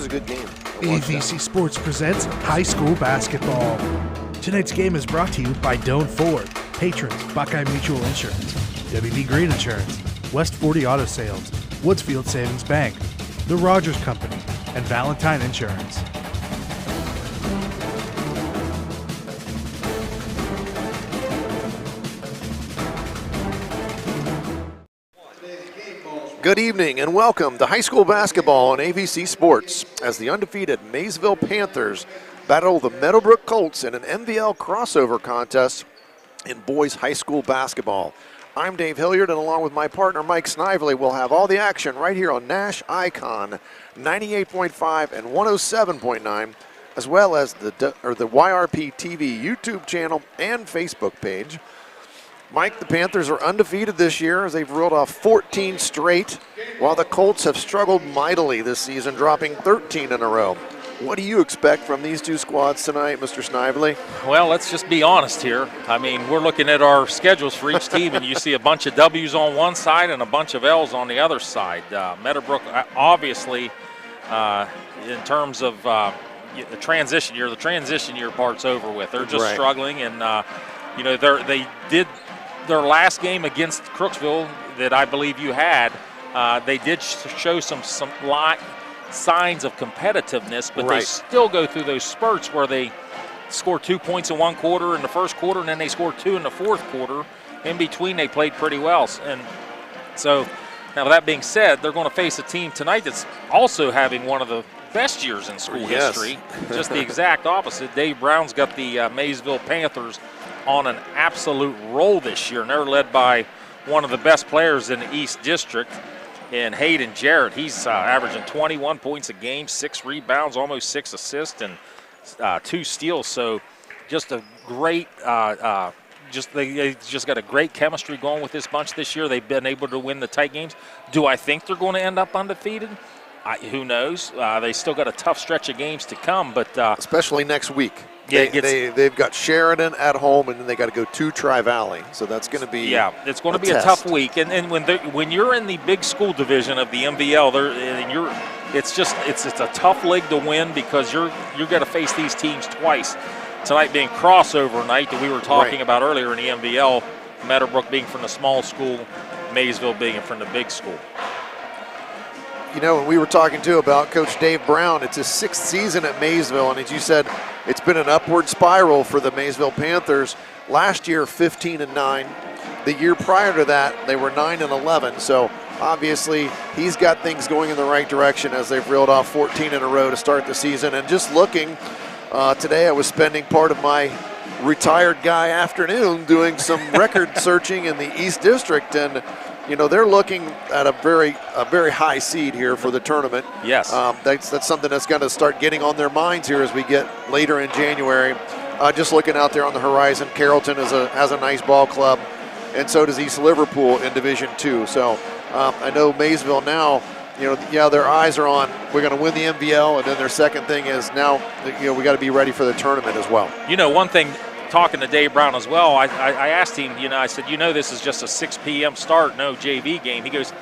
a good game. AVC Sports presents high school basketball. Tonight's game is brought to you by Doan Ford, patrons Buckeye Mutual Insurance, WB Green Insurance, West 40 Auto Sales, Woodsfield Savings Bank, The Rogers Company, and Valentine Insurance. Good evening and welcome to high school basketball on AVC Sports as the undefeated Maysville Panthers battle the Meadowbrook Colts in an MVL crossover contest in boys high school basketball. I'm Dave Hilliard, and along with my partner Mike Snively, we'll have all the action right here on NASH Icon 98.5 and 107.9, as well as the YRPtv YouTube channel and Facebook page. Mike, the Panthers are undefeated this year as they've rolled off 14 straight, while the Colts have struggled mightily this season, dropping 13 in a row. What do you expect from these two squads tonight, Mr. Snively? Well, let's just be honest here. I mean, we're looking at our schedules for each team, and you see a bunch of W's on one side and a bunch of L's on the other side. Meadowbrook, obviously, in terms of the transition year part's over with. They're just struggling, and they did their last game against Crooksville that I believe you had. They did show some signs of competitiveness, but they still go through those spurts where they score 2 points in one quarter in the first quarter, and then they score 2 in the fourth quarter. In between, they played pretty well. And so, now that being said, they're going to face a team tonight that's also having one of the best years in school history. Just the exact opposite. Dave Brown's got the Maysville Panthers on an absolute roll this year, and they're led by one of the best players in the East District, in Hayden Jarrett. He's averaging 21 points a game, 6 rebounds, almost 6 assists, and 2 steals. So just a great they just got a great chemistry going with this bunch this year. They've been able to win the tight games. Do I think they're going to end up undefeated? Who knows? They still got a tough stretch of games to come, but especially next week. Yeah, they've got Sheridan at home, and then they got to go to Tri-Valley. So that's going to be it's going to be a tough week. And when you're in the big school division of the MVL, it's a tough league to win because you're going to face these teams twice. Tonight being crossover night that we were talking about earlier in the MVL, Meadowbrook being from the small school, Maysville being from the big school. You know, we were talking too about Coach Dave Brown. It's his 6th season at Maysville, and as you said, it's been an upward spiral for the Maysville Panthers. Last year, 15-9. The year prior to that, they were 9-11. So obviously, he's got things going in the right direction as they've reeled off 14 in a row to start the season. And just looking today, I was spending part of my retired guy afternoon doing some record searching in the East District, and you know, they're looking at a very high seed here for the tournament. Yes. That's something that's going to start getting on their minds here as we get later in January. Just looking out there on the horizon, Carrollton has a nice ball club, and so does East Liverpool in Division II. So I know Maysville now, their eyes are on, we're going to win the MVL, and then their second thing is now, we got to be ready for the tournament as well. One thing, talking to Dave Brown as well, I asked him, I said, this is just a 6 p.m. start, no JV game. He goes,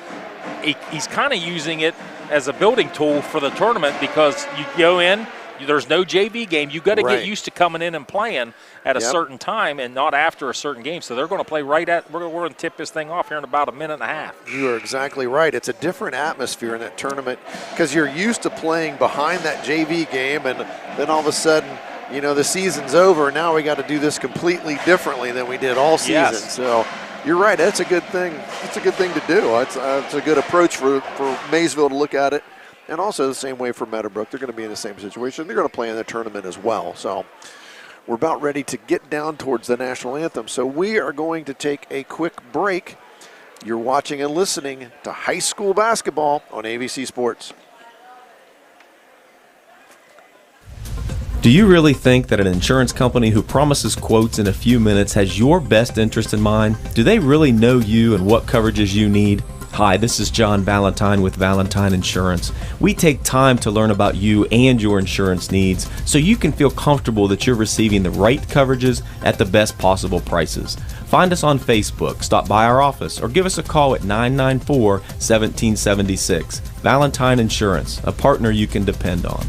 he's kind of using it as a building tool for the tournament because you go in, there's no JV game. You got to get used to coming in and playing at a certain time and not after a certain game. So they're going to play we're going to tip this thing off here in about a minute and a half. You are exactly right. It's a different atmosphere in that tournament because you're used to playing behind that JV game, and then all of a sudden, the season's over. Now we got to do this completely differently than we did all season. Yes. So you're right. That's a good thing. It's a good thing to do. It's a good approach for Maysville to look at it. And also the same way for Meadowbrook. They're going to be in the same situation. They're going to play in the tournament as well. So we're about ready to get down towards the national anthem. So we are going to take a quick break. You're watching and listening to high school basketball on AVC Sports. Do you really think that an insurance company who promises quotes in a few minutes has your best interest in mind? Do they really know you and what coverages you need? Hi, this is John Valentine with Valentine Insurance. We take time to learn about you and your insurance needs so you can feel comfortable that you're receiving the right coverages at the best possible prices. Find us on Facebook, stop by our office, or give us a call at 994-1776. Valentine Insurance, a partner you can depend on.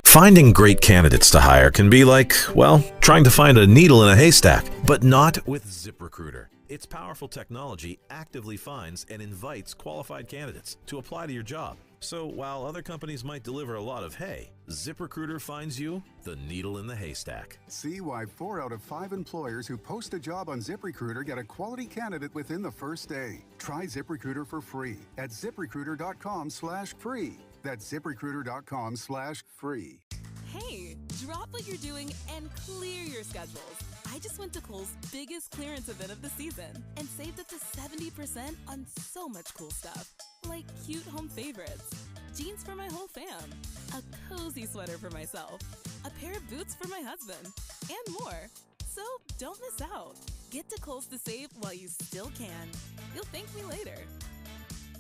Finding great candidates to hire can be like, well, trying to find a needle in a haystack, but not with ZipRecruiter. Its powerful technology actively finds and invites qualified candidates to apply to your job. So while other companies might deliver a lot of hay, ZipRecruiter finds you the needle in the haystack. See why 4 out of 5 employers who post a job on ZipRecruiter get a quality candidate within the first day. Try ZipRecruiter for free at ZipRecruiter.com/free. That's ZipRecruiter.com/free. Hey, drop what you're doing and clear your schedules. I just went to Kohl's biggest clearance event of the season and saved up to 70% on so much cool stuff, like cute home favorites, jeans for my whole fam, a cozy sweater for myself, a pair of boots for my husband, and more. So don't miss out. Get to Kohl's to save while you still can. You'll thank me later.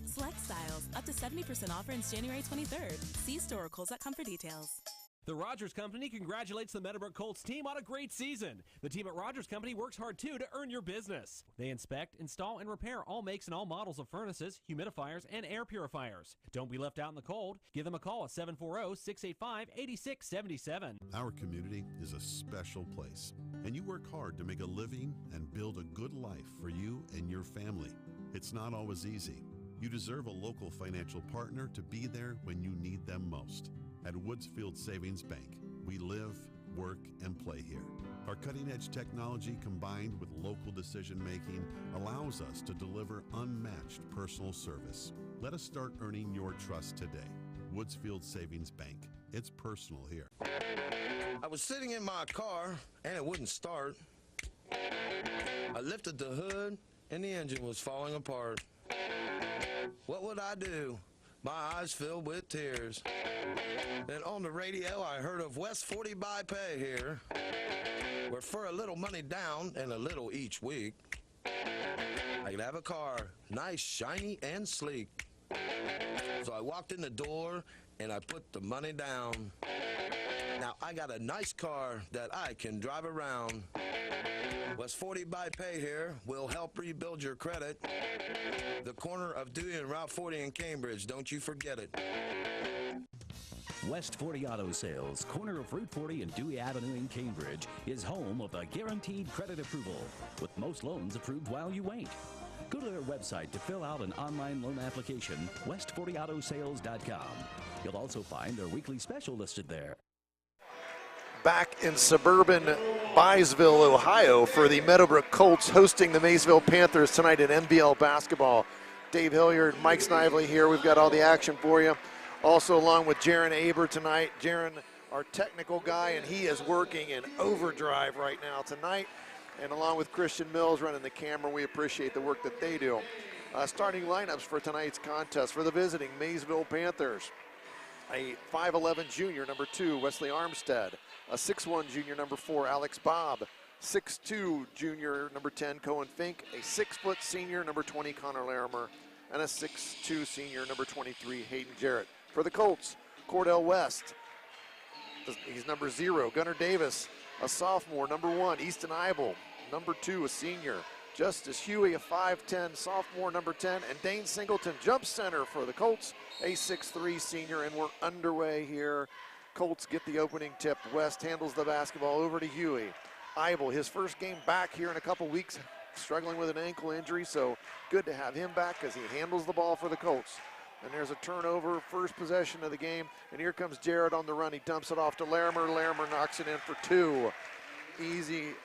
Select styles, up to 70% off ends January 23rd. See store or Kohls.com for details. The Rogers Company congratulates the Meadowbrook Colts team on a great season. The team at Rogers Company works hard, too, to earn your business. They inspect, install, and repair all makes and all models of furnaces, humidifiers, and air purifiers. Don't be left out in the cold. Give them a call at 740-685-8677. Our community is a special place, and you work hard to make a living and build a good life for you and your family. It's not always easy. You deserve a local financial partner to be there when you need them most. At Woodsfield Savings Bank, we live, work, and play here. Our cutting-edge technology combined with local decision-making allows us to deliver unmatched personal service. Let us start earning your trust today. Woodsfield Savings Bank. It's personal here. I was sitting in my car, and it wouldn't start. I lifted the hood, and the engine was falling apart. What would I do? My eyes filled with tears. Then on the radio, I heard of West 40 by Pay here, where for a little money down and a little each week, I could have a car, nice, shiny, and sleek. So I walked in the door, and I put the money down. Now I got a nice car that I can drive around. West 40 by Pay here will help rebuild your credit. The corner of Dewey and Route 40 in Cambridge, don't you forget it. West 40 Auto Sales, corner of Route 40 and Dewey Avenue in Cambridge, is home of the guaranteed credit approval, with most loans approved while you wait. Go to their website to fill out an online loan application, west40autosales.com. You'll also find their weekly special listed there. Back in suburban Maysville, Ohio, for the Meadowbrook Colts hosting the Maysville Panthers tonight in NBL basketball. Dave Hilliard, Mike Snively here. We've got all the action for you. Also along with Jaron Aber tonight. Jaron, our technical guy, and he is working in overdrive right now tonight. And along with Christian Mills running the camera, we appreciate the work that they do. Starting lineups for tonight's contest for the visiting Maysville Panthers. A 5'11 junior, number 2, Wesley Armstead. A 6'1 junior, number 4, Alex Bobb. 6'2 junior, number 10, Cohen Fink. A 6-foot senior, number 20, Connor Larimer. And a 6'2 senior, number 23, Hayden Jarrett. For the Colts, Cordell West. He's number 0. Gunnar Davis, a sophomore, number 1. Easton Eibel, number 2, a senior. Justice Huey, a 5'10 sophomore, number 10. And Dane Singleton, jump center for the Colts, a 6'3 senior. And we're underway here. Colts get the opening tip. West handles the basketball over to Huey. Eibel, his first game back here in a couple weeks, struggling with an ankle injury, so good to have him back because he handles the ball for the Colts. And there's a turnover, first possession of the game, and here comes Jarrett on the run. He dumps it off to Larimer. Larimer knocks it in for 2. Easy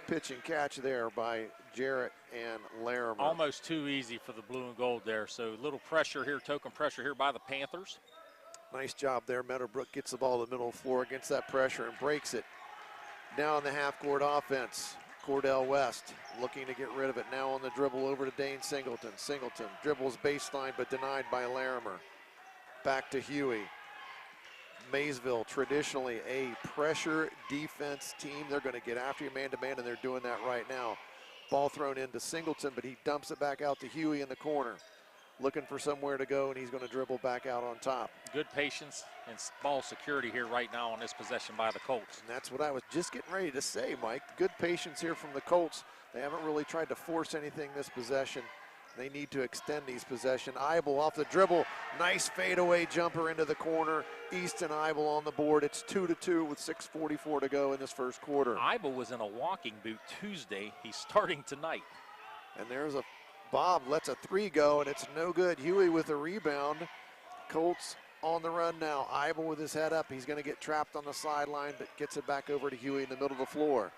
pitch and catch there by Jarrett and Larimer. Almost too easy for the blue and gold there, so little pressure here, token pressure here by the Panthers. Nice job there. Meadowbrook gets the ball in the middle of the floor against that pressure and breaks it. Now in the half-court offense, Cordell West looking to get rid of it. Now on the dribble over to Dane Singleton. Singleton dribbles baseline but denied by Larimer. Back to Huey. Maysville, traditionally a pressure defense team. They're going to get after you man-to-man, and they're doing that right now. Ball thrown into Singleton, but he dumps it back out to Huey in the corner. Looking for somewhere to go, and he's going to dribble back out on top. Good patience and ball security here right now on this possession by the Colts. And that's what I was just getting ready to say, Mike. Good patience here from the Colts. They haven't really tried to force anything this possession. They need to extend these possession. Eibel off the dribble. Nice fadeaway jumper into the corner. Easton Eibel on the board. It's 2-2 with 6:44 to go in this first quarter. Eibel was in a walking boot Tuesday. He's starting tonight. And there's a Bob lets a three go, and it's no good. Huey with a rebound. Colts on the run now. Eibel with his head up. He's going to get trapped on the sideline, but gets it back over to Huey in the middle of the floor.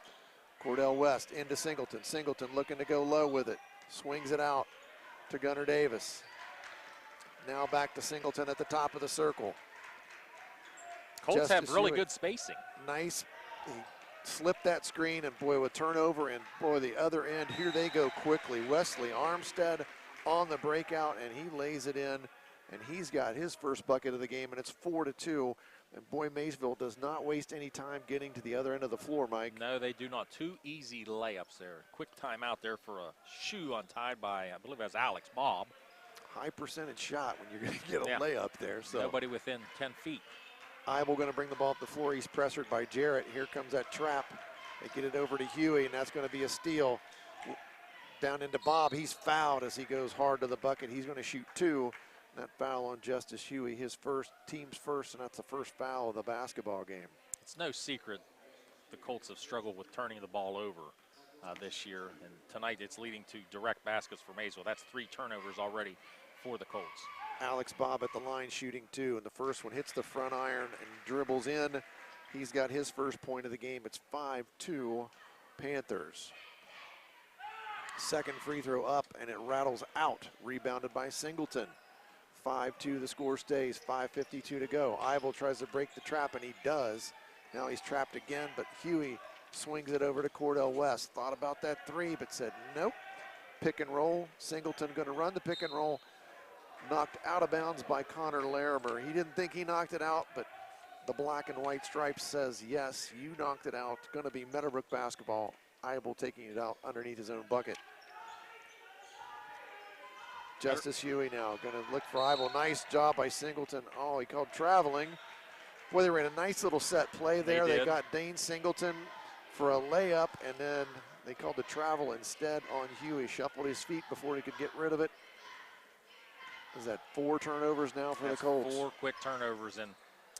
Cordell West into Singleton. Singleton looking to go low with it. Swings it out to Gunnar Davis. Now back to Singleton at the top of the circle. Colts have really good spacing. Nice. He slipped that screen, and boy, with turnover, and boy, the other end, here they go quickly. Wesley Armstead on the breakout, and he lays it in, and he's got his first bucket of the game, and it's 4-2. And boy, Maysville does not waste any time getting to the other end of the floor, Mike. No, they do not. 2 easy layups there. Quick timeout there for a shoe untied by, I believe that's Alex Bob. High percentage shot when you're going to get a layup there. So nobody within 10 feet. Eibel going to bring the ball up the floor. He's pressured by Jarrett. Here comes that trap. They get it over to Huey, and that's going to be a steal. Down into Bob. He's fouled as he goes hard to the bucket. He's going to shoot 2. That foul on Justice Huey, his first, team's first, and that's the first foul of the basketball game. It's no secret the Colts have struggled with turning the ball over this year, and tonight it's leading to direct baskets for Maysville. That's 3 turnovers already for the Colts. Alex Bob at the line shooting 2, and the first one hits the front iron and dribbles in. He's got his first point of the game. It's 5-2 Panthers. Second free throw up, and it rattles out, rebounded by Singleton. 5-2, the score stays, 5:52 to go. Eibel tries to break the trap, and he does. Now he's trapped again, but Huey swings it over to Cordell West. Thought about that 3, but said nope. Pick and roll. Singleton going to run the pick and roll. Knocked out of bounds by Connor Larimer. He didn't think he knocked it out, but the black and white stripes says, yes, you knocked it out. Going to be Meadowbrook basketball. Eibel taking it out underneath his own bucket. Justice Huey now going to look for Eibel. Nice job by Singleton. Oh, he called traveling. Boy, they ran a nice little set play there. They got Dane Singleton for a layup, and then they called the travel instead on Huey. Shuffled his feet before he could get rid of it. Is that 4 turnovers now for the Colts? 4 quick turnovers in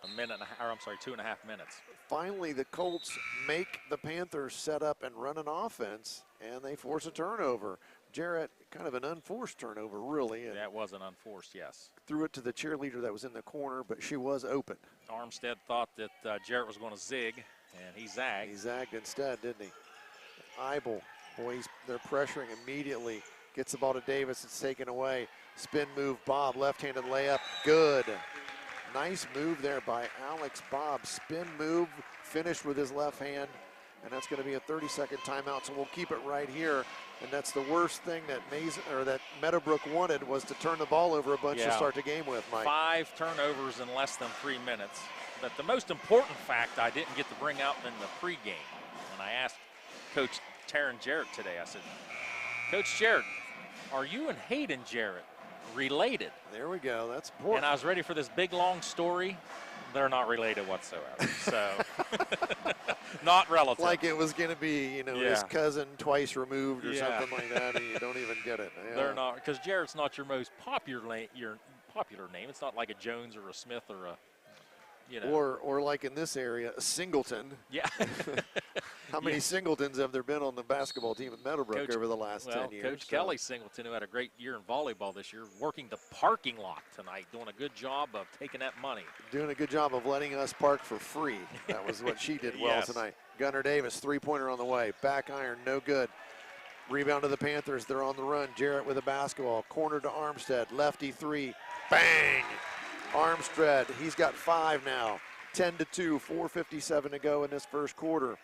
a minute and a half, or I'm sorry, 2.5 minutes. Finally, the Colts make the Panthers set up and run an offense, and they force a turnover. Jarrett, kind of an unforced turnover, really. That was an unforced, yes. Threw it to the cheerleader that was in the corner, but she was open. Armstead thought that Jarrett was going to zig, and he zagged. He zagged instead, didn't he? Eibel, boy, they're pressuring immediately. Gets the ball to Davis. It's taken away. Spin move, Bob. Left-handed layup. Good. Nice move there by Alex Bob. Spin move, finished with his left hand. And that's going to be a 30-second timeout, so we'll keep it right here. And that's the worst thing that Meadowbrook wanted, was to turn the ball over a bunch to start the game with, Mike. 5 turnovers in less than 3 minutes. But the most important fact I didn't get to bring out in the pregame, when I asked Coach Taryn Jarrett today, I said, Coach Jarrett, are you and Hayden Jarrett related? There we go. That's important. And I was ready for this big, long story. They're not related whatsoever. So, not relative. Like it was going to be, his cousin twice removed or something like that, and you don't even get it. Yeah. They're not, because Jarrett's not your most popular name. It's not like a Jones or a Smith or a, Or like in this area, a Singleton. Yeah. How many Singletons have there been on the basketball team at Meadowbrook over the last 10 years? Coach Kelly Singleton, who had a great year in volleyball this year, working the parking lot tonight, doing a good job of taking that money. Doing a good job of letting us park for free. That was what she did well tonight. Gunnar Davis, 3-pointer on the way. Back iron, no good. Rebound to the Panthers. They're on the run. Jarrett with a basketball. Corner to Armstead. Lefty 3. Bang! Armstead, he's got 5 now. 10-2, 4:57 to go in this first quarter.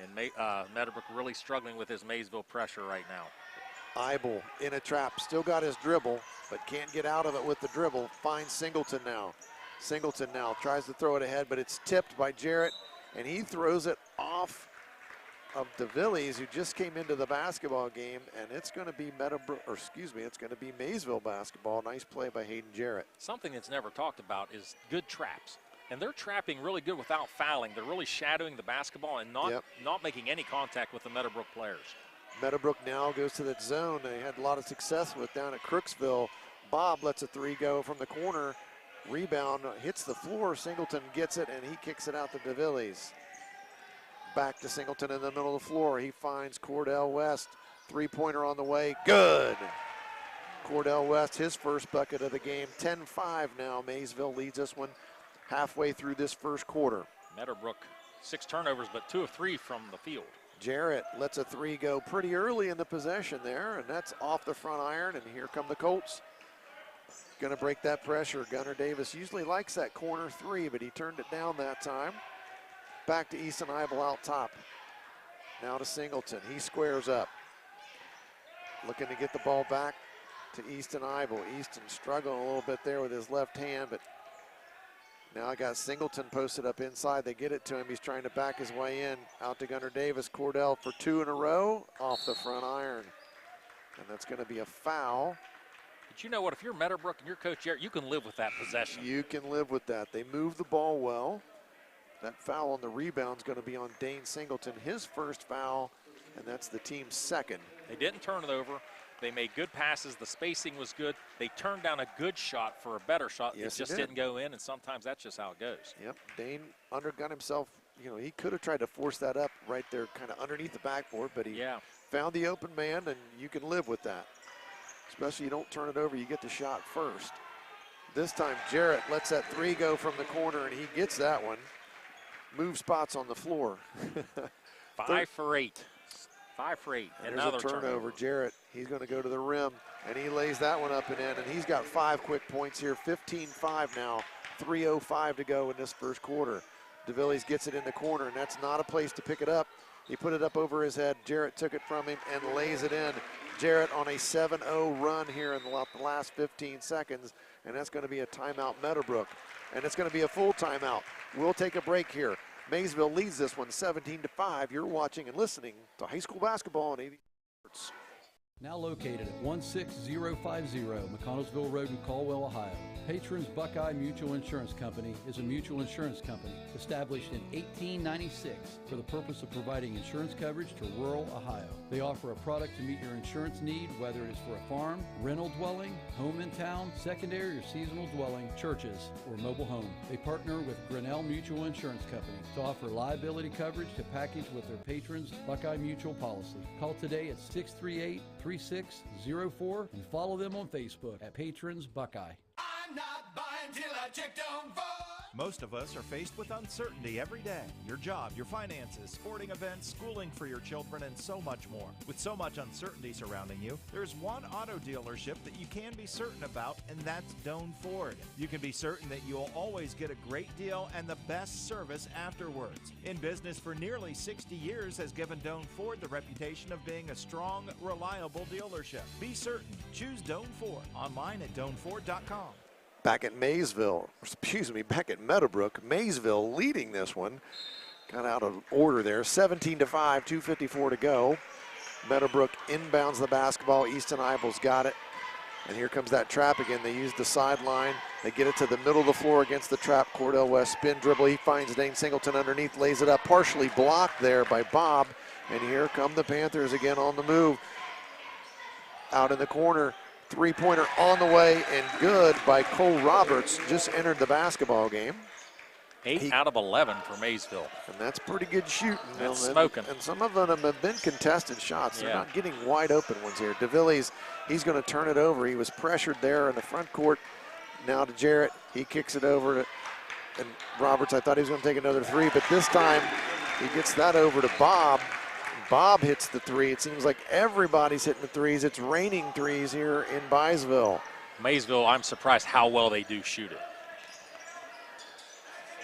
And Meadowbrook really struggling with his Maysville pressure right now. Eibel in a trap, still got his dribble, but can't get out of it with the dribble. Finds Singleton now. Singleton now tries to throw it ahead, but it's tipped by Jarrett, and he throws it off of DeVillies, who just came into the basketball game, and it's going to be it's going to be Maysville basketball. Nice play by Hayden Jarrett. Something that's never talked about is good traps. And they're trapping really good without fouling. They're really shadowing the basketball and not making any contact with the Meadowbrook players. Meadowbrook now goes to that zone they had a lot of success with down at Crooksville. Bob lets a three go from the corner. Rebound hits the floor. Singleton gets it, and he kicks it out to DeVillies. Back to Singleton in the middle of the floor. He finds Cordell West. Three-pointer on the way. Good. Cordell West, his first bucket of the game. 10-5 now. Maysville leads this one halfway through this first quarter. Meadowbrook, 6 turnovers, but 2 of 3 from the field. Jarrett lets a three go pretty early in the possession there, and that's off the front iron, and here come the Colts. Gonna break that pressure. Gunnar Davis usually likes that corner three, but he turned it down that time. Back to Easton Eibel out top. Now to Singleton. He squares up. Looking to get the ball back to Easton Eibel. Easton struggling a little bit there with his left hand, but now I got Singleton posted up inside. They get it to him. He's trying to back his way in. Out to Gunnar Davis. Cordell for 2 in a row. Off the front iron. And that's going to be a foul. But you know what? If you're Meadowbrook and you're Coach Jarrett, you can live with that possession. You can live with that. They move the ball well. That foul on the rebound is going to be on Dane Singleton, his first foul, and that's the team's second. They didn't turn it over. They made good passes. The spacing was good. They turned down a good shot for a better shot. Yes, it just didn't go in, and sometimes that's just how it goes. Yep, Dane undergun himself. You know, he could have tried to force that up right there kind of underneath the backboard, but he found the open man, and you can live with that. Especially you don't turn it over, you get the shot first. This time Jarrett lets that three go from the corner, and he gets that one. Move spots on the floor. 5 for 8. 5 for 8. And another there's a turnover. Jarrett, he's going to go to the rim, and he lays that one up and in, and he's got 5 quick points here. 15-5 now. 3:05 to go in this first quarter. DeVillies gets it in the corner, and that's not a place to pick it up. He put it up over his head. Jarrett took it from him and lays it in. Jarrett on a 7-0 run here in the last 15 seconds, and that's going to be a timeout Meadowbrook. And it's going to be a full timeout. We'll take a break here. Maysville leads this one 17-5. You're watching and listening to high school basketball on AVC Sports. Now located at 16050 McConnellsville Road in Caldwell, Ohio. Patrons Buckeye Mutual Insurance Company is a mutual insurance company established in 1896 for the purpose of providing insurance coverage to rural Ohio. They offer a product to meet your insurance need, whether it is for a farm, rental dwelling, home in town, secondary or seasonal dwelling, churches, or mobile home. They partner with Grinnell Mutual Insurance Company to offer liability coverage to package with their patrons Buckeye Mutual policy. Call today at 638-3604 and follow them on Facebook at Patrons Buckeye. I'm not buying till I check Down Ford. Most of us are faced with uncertainty every day. Your job, your finances, sporting events, schooling for your children, and so much more. With so much uncertainty surrounding you, there's one auto dealership that you can be certain about, and that's Doan Ford. You can be certain that you'll always get a great deal and the best service afterwards. In business for nearly 60 years has given Doan Ford the reputation of being a strong, reliable dealership. Be certain. Choose Doan Ford. Online at DoanFord.com. Back at back at Meadowbrook. Maysville leading this one. Got out of order there. 17-5, 2:54 to go. Meadowbrook inbounds the basketball. Easton Eibel's got it. And here comes that trap again. They use the sideline. They get it to the middle of the floor against the trap. Cordell West spin dribble. He finds Dane Singleton underneath, lays it up. Partially blocked there by Bob. And here come the Panthers again on the move. Out in the corner. Three-pointer on the way and good by Cole Roberts. Just entered the basketball game. 8 out of 11 for Maysville. And that's pretty good shooting. That's smoking. And some of them have been contested shots. They're not getting wide open ones here. DeVillies, he's going to turn it over. He was pressured there in the front court. Now to Jarrett. He kicks it over to and Roberts. I thought he was going to take another three, but this time he gets that over to Bob. Bob hits the three. It seems like everybody's hitting the threes. It's raining threes here in Byesville. Maysville, I'm surprised how well they do shoot it.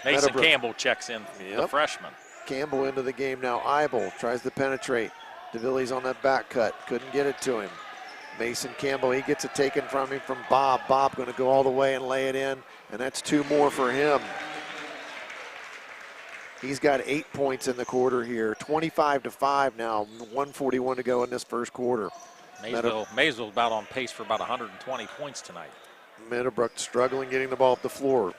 Mason Meadowbrook. Campbell checks in, the freshman. Campbell into the game now. Eibel tries to penetrate. DeVillies on that back cut. Couldn't get it to him. Mason Campbell, he gets it taken from him from Bob. Bob going to go all the way and lay it in, and that's 2 more for him. He's got 8 points in the quarter here. 25-5 now, 1:41 to go in this first quarter. Maysville about on pace for about 120 points tonight. Meadowbrook struggling getting the ball up the floor.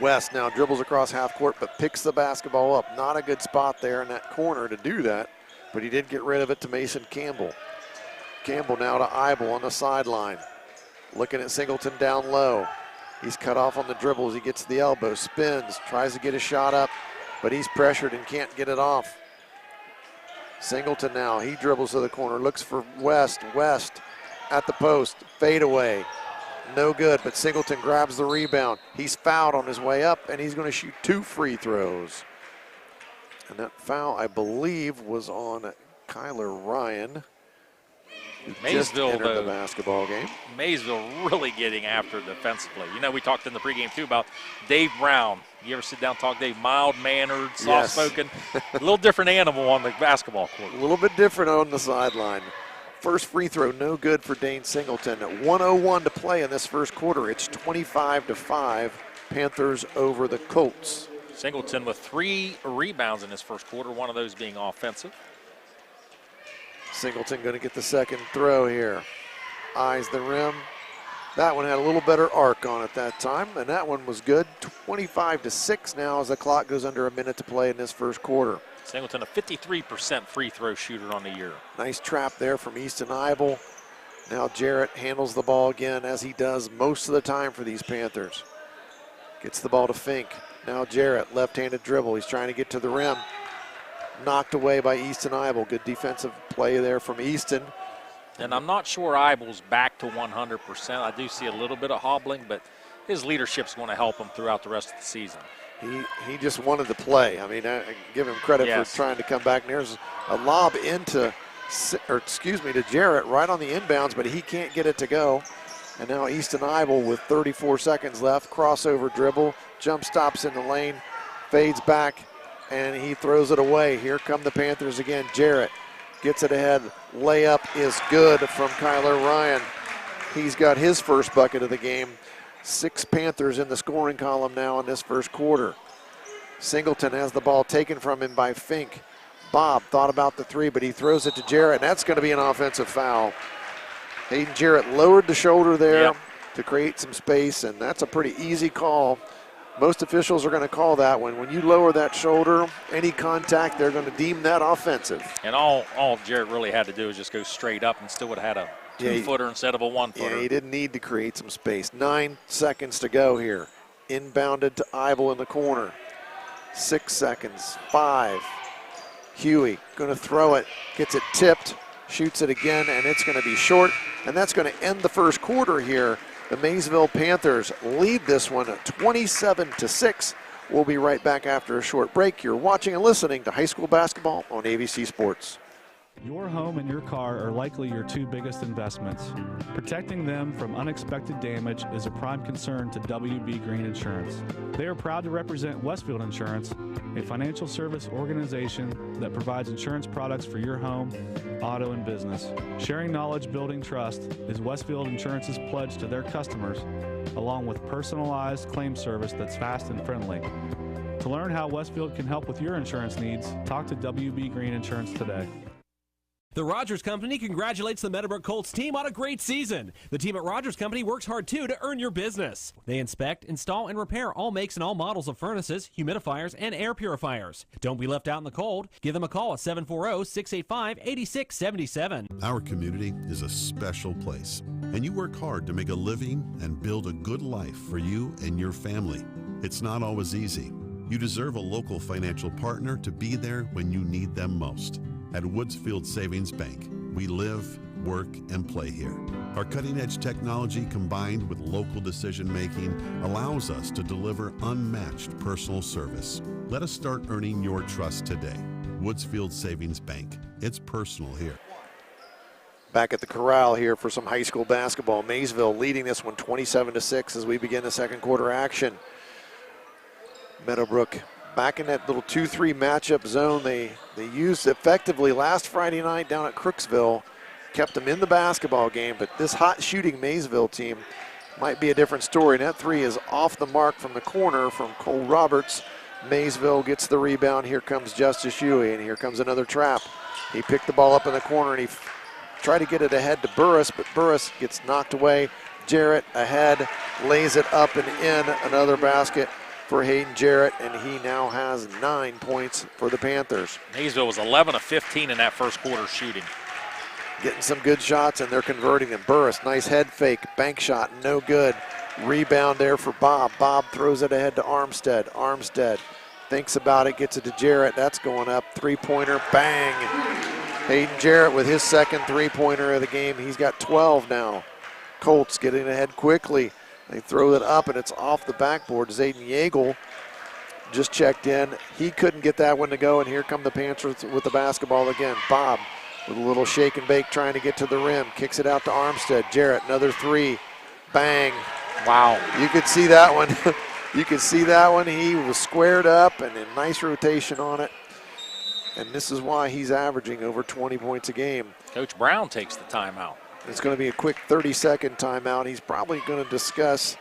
West now dribbles across half court but picks the basketball up. Not a good spot there in that corner to do that, but he did get rid of it to Mason Campbell. Campbell now to Eibel on the sideline. Looking at Singleton down low. He's cut off on the dribbles. He gets the elbow, spins, tries to get a shot up, but he's pressured and can't get it off. Singleton now, he dribbles to the corner, looks for West. West at the post, fade away. No good, but Singleton grabs the rebound. He's fouled on his way up, and he's going to shoot 2 free throws. And that foul, I believe, was on Kyler Ryan, who just entered the basketball game. Maysville really getting after it defensively. You know, we talked in the pregame, too, about Dave Brown. You ever sit down and talk Dave? Mild-mannered, soft-spoken. A little different animal on the basketball court. A little bit different on the sideline. First free throw, no good for Dane Singleton. 1:01 to play in this first quarter. It's 25-5, Panthers over the Colts. Singleton with 3 rebounds in his first quarter, one of those being offensive. Singleton going to get the second throw here. Eyes the rim. That one had a little better arc on it that time, and that one was good. 25-6 now as the clock goes under a minute to play in this first quarter. Singleton, a 53% free throw shooter on the year. Nice trap there from Easton Eibel. Now Jarrett handles the ball again, as he does most of the time for these Panthers. Gets the ball to Fink. Now Jarrett, left-handed dribble. He's trying to get to the rim. Knocked away by Easton Eibel. Good defensive play there from Easton. And I'm not sure Eibel's back to 100%. I do see a little bit of hobbling, but his leadership's going to help him throughout the rest of the season. He just wanted to play. I mean, I give him credit for trying to come back. And there's a lob to Jarrett right on the inbounds, but he can't get it to go. And now Easton Eibel with 34 seconds left, crossover dribble, jump stops in the lane, fades back, and he throws it away. Here come the Panthers again. Jarrett gets it ahead. Layup is good from Kyler Ryan. He's got his first bucket of the game. 6 Panthers in the scoring column now in this first quarter. Singleton has the ball taken from him by Fink. Bob thought about the 3, but he throws it to Jarrett, and that's going to be an offensive foul. Hayden Jarrett lowered the shoulder there to create some space, and that's a pretty easy call. Most officials are going to call that one. When you lower that shoulder, any contact, they're going to deem that offensive. And all Jarrett really had to do is just go straight up and still would have had a 2-footer instead of a 1-footer. Yeah, he didn't need to create some space. 9 seconds to go here. Inbounded to Eibel in the corner. 6 seconds. 5. Huey going to throw it. Gets it tipped. Shoots it again, and it's going to be short. And that's going to end the first quarter here. The Maysville Panthers lead this one 27-6. We'll be right back after a short break. You're watching and listening to high school basketball on AVC Sports. Your home and your car are likely your 2 biggest investments. Protecting them from unexpected damage is a prime concern to WB Green Insurance. They are proud to represent Westfield Insurance, a financial service organization that provides insurance products for your home, auto, and business. Sharing knowledge, building trust is Westfield Insurance's pledge to their customers, along with personalized claim service that's fast and friendly. To learn how Westfield can help with your insurance needs, talk to WB Green Insurance today. The Rogers Company congratulates the Meadowbrook Colts team on a great season. The team at Rogers Company works hard, too, to earn your business. They inspect, install, and repair all makes and all models of furnaces, humidifiers, and air purifiers. Don't be left out in the cold. Give them a call at 740-685-8677. Our community is a special place, and you work hard to make a living and build a good life for you and your family. It's not always easy. You deserve a local financial partner to be there when you need them most. At Woodsfield Savings Bank, we live, work, and play here. Our cutting-edge technology combined with local decision-making allows us to deliver unmatched personal service. Let us start earning your trust today. Woodsfield Savings Bank. It's personal here. Back at the corral here for some high school basketball. Maysville leading this one 27-6 as we begin the second quarter action. Meadowbrook back in that little 2-3 matchup zone they used effectively last Friday night down at Crooksville. Kept them in the basketball game, but this hot shooting Maysville team might be a different story. And that 3 is off the mark from the corner from Cole Roberts. Maysville gets the rebound. Here comes Justice Huey, and here comes another trap. He picked the ball up in the corner, and he tried to get it ahead to Burris, but Burris gets knocked away. Jarrett ahead, lays it up and in. Another basket for Hayden Jarrett, and he now has 9 points for the Panthers. Maysville was 11 of 15 in that first quarter shooting. Getting some good shots, and they're converting them. Burris, nice head fake, bank shot, no good. Rebound there for Bob. Bob throws it ahead to Armstead. Armstead thinks about it, gets it to Jarrett. That's going up. Three-pointer, bang. Hayden Jarrett with his second three-pointer of the game. He's got 12 now. Colts getting ahead quickly. They throw it up, and it's off the backboard. Zayden Yeagle just checked in. He couldn't get that one to go, and here come the Panthers with the basketball again. Bob with a little shake and bake trying to get to the rim. Kicks it out to Armstead. Jarrett, another three. Bang. Wow. You could see that one. You could see that one. He was squared up and a nice rotation on it. And this is why he's averaging over 20 points a game. Coach Brown takes the timeout. It's going to be a quick 30-second timeout. He's probably going to discuss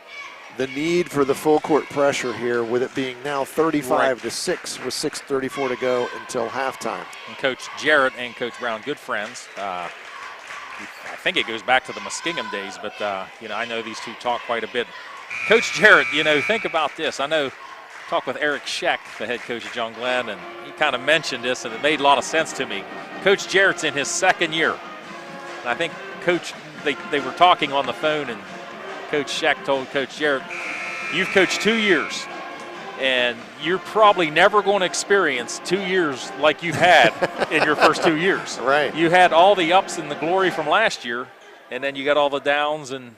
the need for the full court pressure here, with it being now 35-6 with 6:34 to go until halftime. And Coach Jarrett and Coach Brown, good friends. I think it goes back to the Muskingum days, but I know these two talk quite a bit. Coach Jarrett, think about this. I know, talked with Eric Scheck, the head coach of John Glenn, and he kind of mentioned this, and it made a lot of sense to me. Coach Jarrett's in his second year. And I think they were talking on the phone, and Coach Scheck told Coach Jarrett, you've coached 2 years, and you're probably never going to experience 2 years like you've had in your first 2 years. Right. You had all the ups and the glory from last year, and then you got all the downs and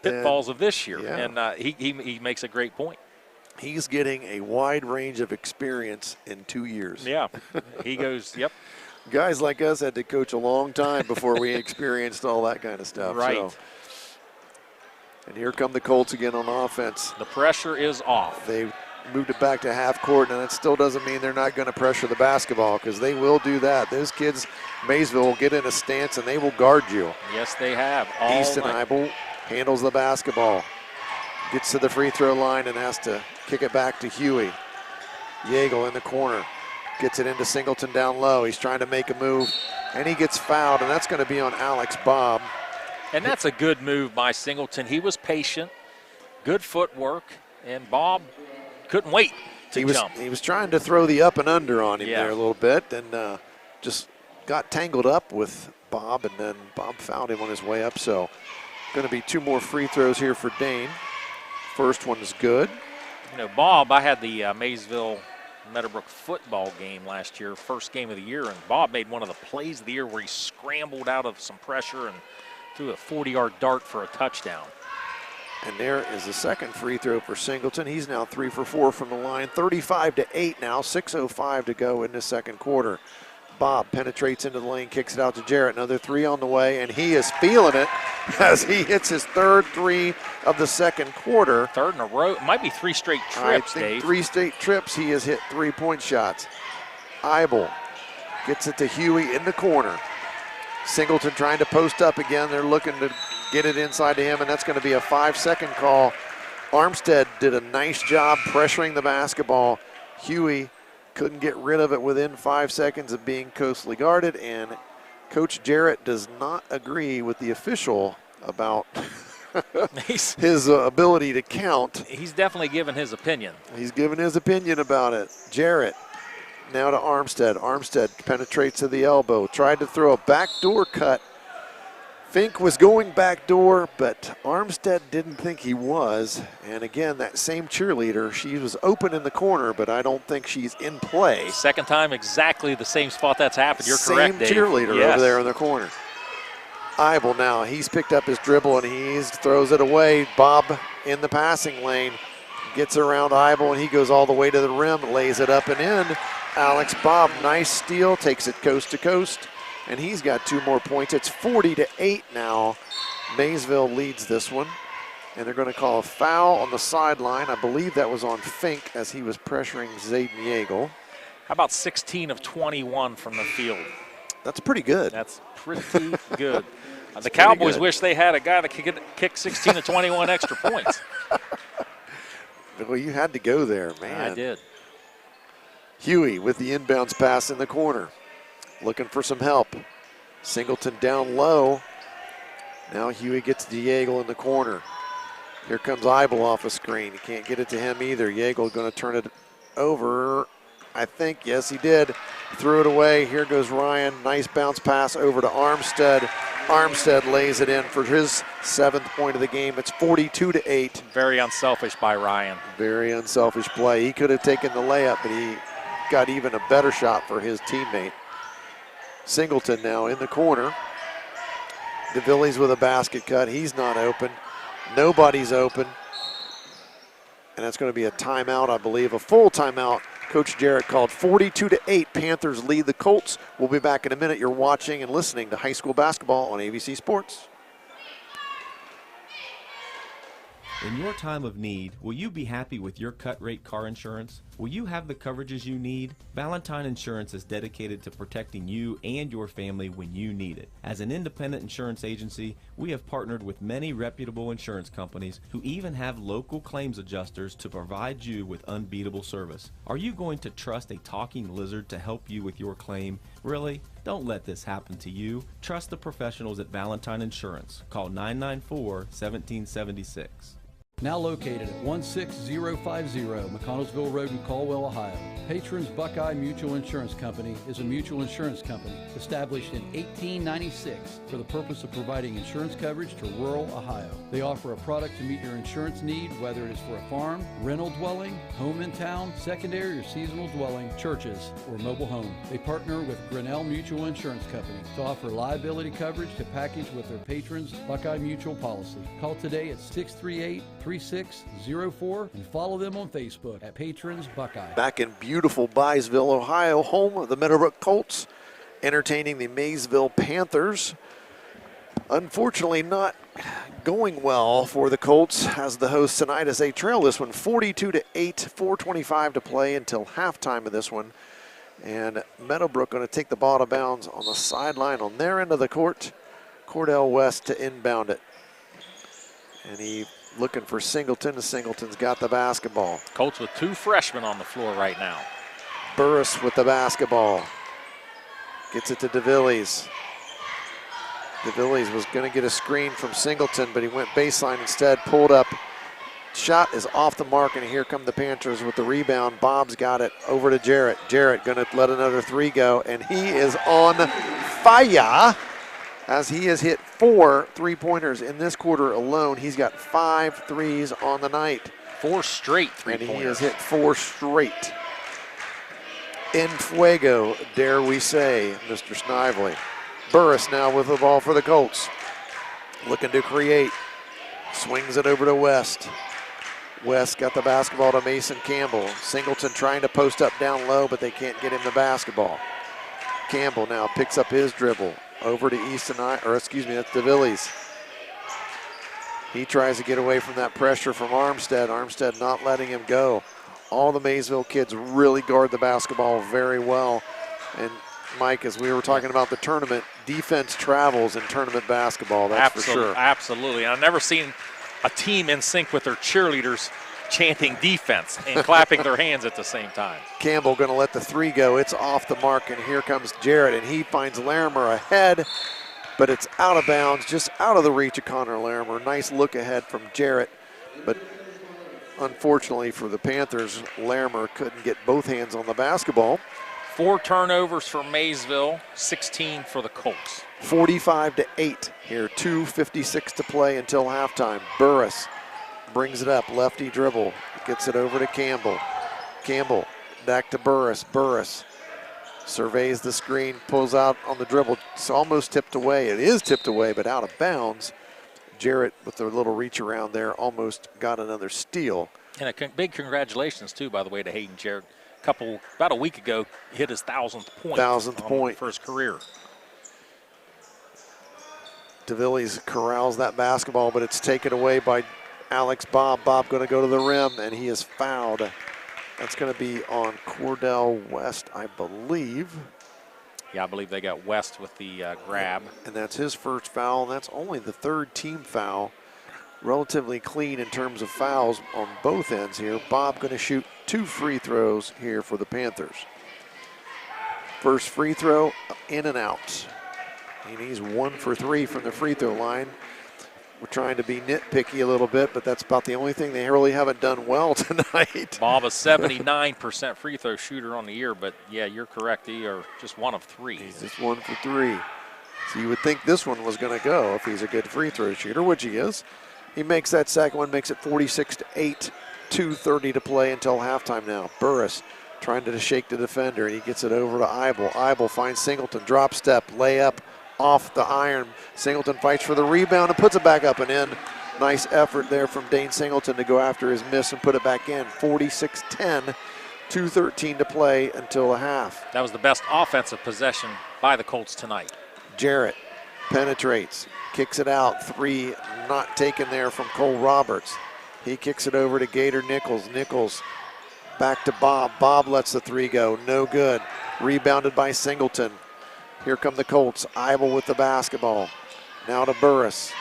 pitfalls of this year. Yeah. And he makes a great point. He's getting a wide range of experience in 2 years. Yeah, he goes, yep. Guys like us had to coach a long time before we experienced all that kind of stuff. Right. So. And here come the Colts again on offense. The pressure is off. They moved it back to half court, and it still doesn't mean they're not going to pressure the basketball, because they will do that. Those kids, Maysville, will get in a stance and they will guard you. Yes, they have. Easton Eibel handles the basketball, gets to the free throw line and has to kick it back to Huey. Yeagle in the corner, gets it into Singleton down low. He's trying to make a move, and he gets fouled, and that's going to be on Alex Bob. And that's a good move by Singleton. He was patient, good footwork, and Bob couldn't wait to jump. He was trying to throw the up and under on him there a little bit, and just got tangled up with Bob, and then Bob fouled him on his way up. So going to be 2 more free throws here for Dane. First one is good. Bob, I had the Maysville Meadowbrook football game last year, first game of the year, and Bob made one of the plays of the year where he scrambled out of some pressure and threw a 40-yard dart for a touchdown. And there is the second free throw for Singleton. He's now 3 for 4 from the line. 35-8 now, 6:05 to go in the second quarter. Bob penetrates into the lane, kicks it out to Jarrett. Another 3 on the way, and he is feeling it as he hits his third 3 of the second quarter. Third in a row. It might be 3 straight trips, I think Dave. 3 straight trips he has hit 3-point shots. Eibel gets it to Huey in the corner. Singleton trying to post up again. They're looking to get it inside to him, and that's going to be a 5-second call. Armstead did a nice job pressuring the basketball. Huey couldn't get rid of it within 5 seconds of being closely guarded, and Coach Jarrett does not agree with the official about his ability to count. He's definitely given his opinion. He's given his opinion about it. Jarrett now to Armstead. Armstead penetrates to the elbow, tried to throw a backdoor cut. Fink was going backdoor, but Armstead didn't think he was. And again, that same cheerleader, she was open in the corner, but I don't think she's in play. Second time, exactly the same spot that's happened. You're correct, Dave. Same cheerleader over there in the corner. Eibel now, he's picked up his dribble and he throws it away. Bob in the passing lane gets around Eibel, and he goes all the way to the rim, lays it up and in. Alex Bob, nice steal, takes it coast to coast, and he's got 2 more points. It's 40-8 now. Maysville leads this one, and they're going to call a foul on the sideline. I believe that was on Fink as he was pressuring Zayden Yeagle. How about 16 of 21 from the field? That's pretty good. That's pretty good. The Cowboys wish they had a guy that could kick 16 of 21 extra points. Well, you had to go there, man. I did. Huey with the inbounds pass in the corner. Looking for some help. Singleton down low. Now Huey gets Yeagle in the corner. Here comes Eibel off a screen. He can't get it to him either. Yeagle going to turn it over. I think, yes, he did. Threw it away. Here goes Ryan. Nice bounce pass over to Armstead. Armstead lays it in for his 7th point of the game. It's 42-8. Very unselfish by Ryan. Very unselfish play. He could have taken the layup, but he got even a better shot for his teammate. Singleton now in the corner. DeVillies with a basket cut. He's not open. Nobody's open. And that's going to be a timeout, I believe, a full timeout. Coach Jarrett called. 42-8. Panthers lead the Colts. We'll be back in a minute. You're watching and listening to high school basketball on AVC Sports. In your time of need, will you be happy with your cut rate car insurance? Will you have the coverages you need? Valentine Insurance is dedicated to protecting you and your family when you need it. As an independent insurance agency, we have partnered with many reputable insurance companies who even have local claims adjusters to provide you with unbeatable service. Are you going to trust a talking lizard to help you with your claim? Really? Don't let this happen to you. Trust the professionals at Valentine Insurance. Call 994-1776. Now located at 16050 McConnellsville Road in Caldwell, Ohio. Patrons Buckeye Mutual Insurance Company is a mutual insurance company established in 1896 for the purpose of providing insurance coverage to rural Ohio. They offer a product to meet your insurance need, whether it is for a farm, rental dwelling, home in town, secondary or seasonal dwelling, churches, or mobile home. They partner with Grinnell Mutual Insurance Company to offer liability coverage to package with their patrons Buckeye Mutual policy. Call today at 638-3604 and follow them on Facebook at Patrons Buckeye. Back in beautiful Maysville, Ohio, home of the Meadowbrook Colts, entertaining the Maysville Panthers. Unfortunately, not going well for the Colts as the hosts tonight as they trail this one 42-8, 4:25 to play until halftime of this one. And Meadowbrook going to take the ball out of bounds on the sideline on their end of the court. Cordell West to inbound it. And he looking for Singleton. Singleton's got the basketball. Colts with 2 freshmen on the floor right now. Burris with the basketball. Gets it to DeVillies. DeVillies was going to get a screen from Singleton, but he went baseline instead, pulled up. Shot is off the mark, and here come the Panthers with the rebound. Bob's got it over to Jarrett. Jarrett going to let another 3 go, and he is on fire as he has hit 4 3-pointers in this quarter alone. He's got 5 threes on the night. 4 straight 3-pointers. And he has hit 4 straight. En fuego, dare we say, Mr. Snively. Burris now with the ball for the Colts. Looking to create. Swings it over to West. West got the basketball to Mason Campbell. Singleton trying to post up down low, but they can't get him the basketball. Campbell now picks up his dribble. Over to Easton, that's DeVillies. He tries to get away from that pressure from Armstead. Armstead not letting him go. All the Maysville kids really guard the basketball very well. And Mike, as we were talking about the tournament, defense travels in tournament basketball, that's for sure. Absolutely. I've never seen a team in sync with their cheerleaders chanting defense and clapping their hands at the same time. Campbell going to let the 3 go. It's off the mark, and here comes Jarrett, and he finds Larimer ahead, but it's out of bounds, just out of the reach of Connor Larimer. Nice look ahead from Jarrett, but unfortunately for the Panthers, Larimer couldn't get both hands on the basketball. 4 turnovers for Maysville, 16 for the Colts. 45-8 here, 2:56 to play until halftime. Burris brings it up, lefty dribble, gets it over to Campbell. Campbell back to Burris. Burris surveys the screen, pulls out on the dribble. It's almost tipped away. It is tipped away, but out of bounds. Jarrett with a little reach around there almost got another steal. And a big congratulations too, by the way, to Hayden Jarrett. About a week ago, hit his 1,000th point. 1,000th point for his career. DeVillies corrals that basketball, but it's taken away by Alex Bob. Bob going to go to the rim, and he is fouled. That's going to be on Cordell West, I believe. Yeah, I believe they got West with the grab. And that's his first foul, and that's only the 3rd team foul. Relatively clean in terms of fouls on both ends here. Bob going to shoot 2 free throws here for the Panthers. First free throw, in and out. And he's 1 for 3 from the free throw line. We're trying to be nitpicky a little bit, but that's about the only thing they really haven't done well tonight. Bob, a 79% free throw shooter on the year, but yeah, you're correct. He are just 1 of 3. He's just 1 for 3. So you would think this one was going to go if he's a good free throw shooter, which he is. He makes that second one, makes it 46-8, 2:30 to play until halftime now. Burris trying to shake the defender, and he gets it over to Eibel. Eibel finds Singleton, drop step, layup off the iron. Singleton fights for the rebound and puts it back up and in. Nice effort there from Dane Singleton to go after his miss and put it back in. 46-10, 2:13 to play until the half. That was the best offensive possession by the Colts tonight. Jarrett penetrates, kicks it out. 3 not taken there from Cole Roberts. He kicks it over to Gator Nichols. Nichols back to Bob. Bob lets the 3 go. No good. Rebounded by Singleton. Here come the Colts. Eibel with the basketball. Now to Burris.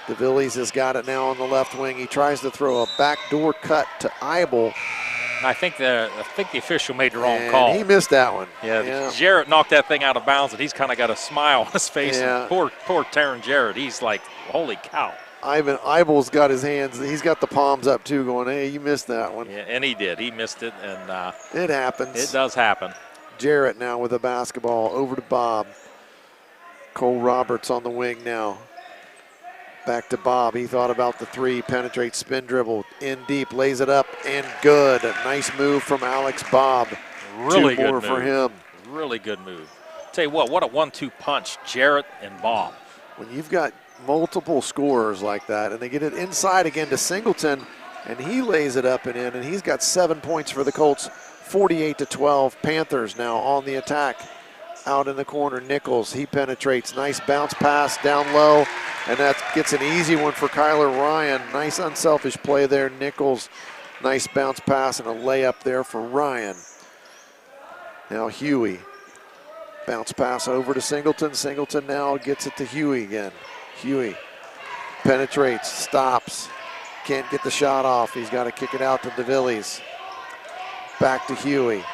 DeVillies has got it now on the left wing. He tries to throw a backdoor cut to Eibel. I think the official made the wrong call. He missed that one. Yeah, Jarrett knocked that thing out of bounds, and he's kind of got a smile on his face. Yeah. And poor Taryn Jarrett. He's like, holy cow. Eibel's got his hands. He's got the palms up too, going, "Hey, you missed that one." Yeah, and he did. He missed it, and it happens. It does happen. Jarrett now with the basketball over to Bob. Cole Roberts on the wing now. Back to Bob. He thought about the 3, penetrates, spin dribble, in deep, lays it up, and good. A nice move from Alex Bob. Really 2 good more move for him. Really good move. Tell you what a 1-2 punch, Jarrett and Bob. When you've got multiple scorers like that, and they get it inside again to Singleton, and he lays it up and in, and he's got 7 points for the Colts. 48-12. Panthers now on the attack. Out in the corner, Nichols, he penetrates. Nice bounce pass down low, and that gets an easy one for Kyler Ryan. Nice unselfish play there, Nichols. Nice bounce pass and a layup there for Ryan. Now Huey. Bounce pass over to Singleton. Singleton now gets it to Huey again. Huey penetrates, stops. Can't get the shot off. He's got to kick it out to DeVillies. Back to Huey.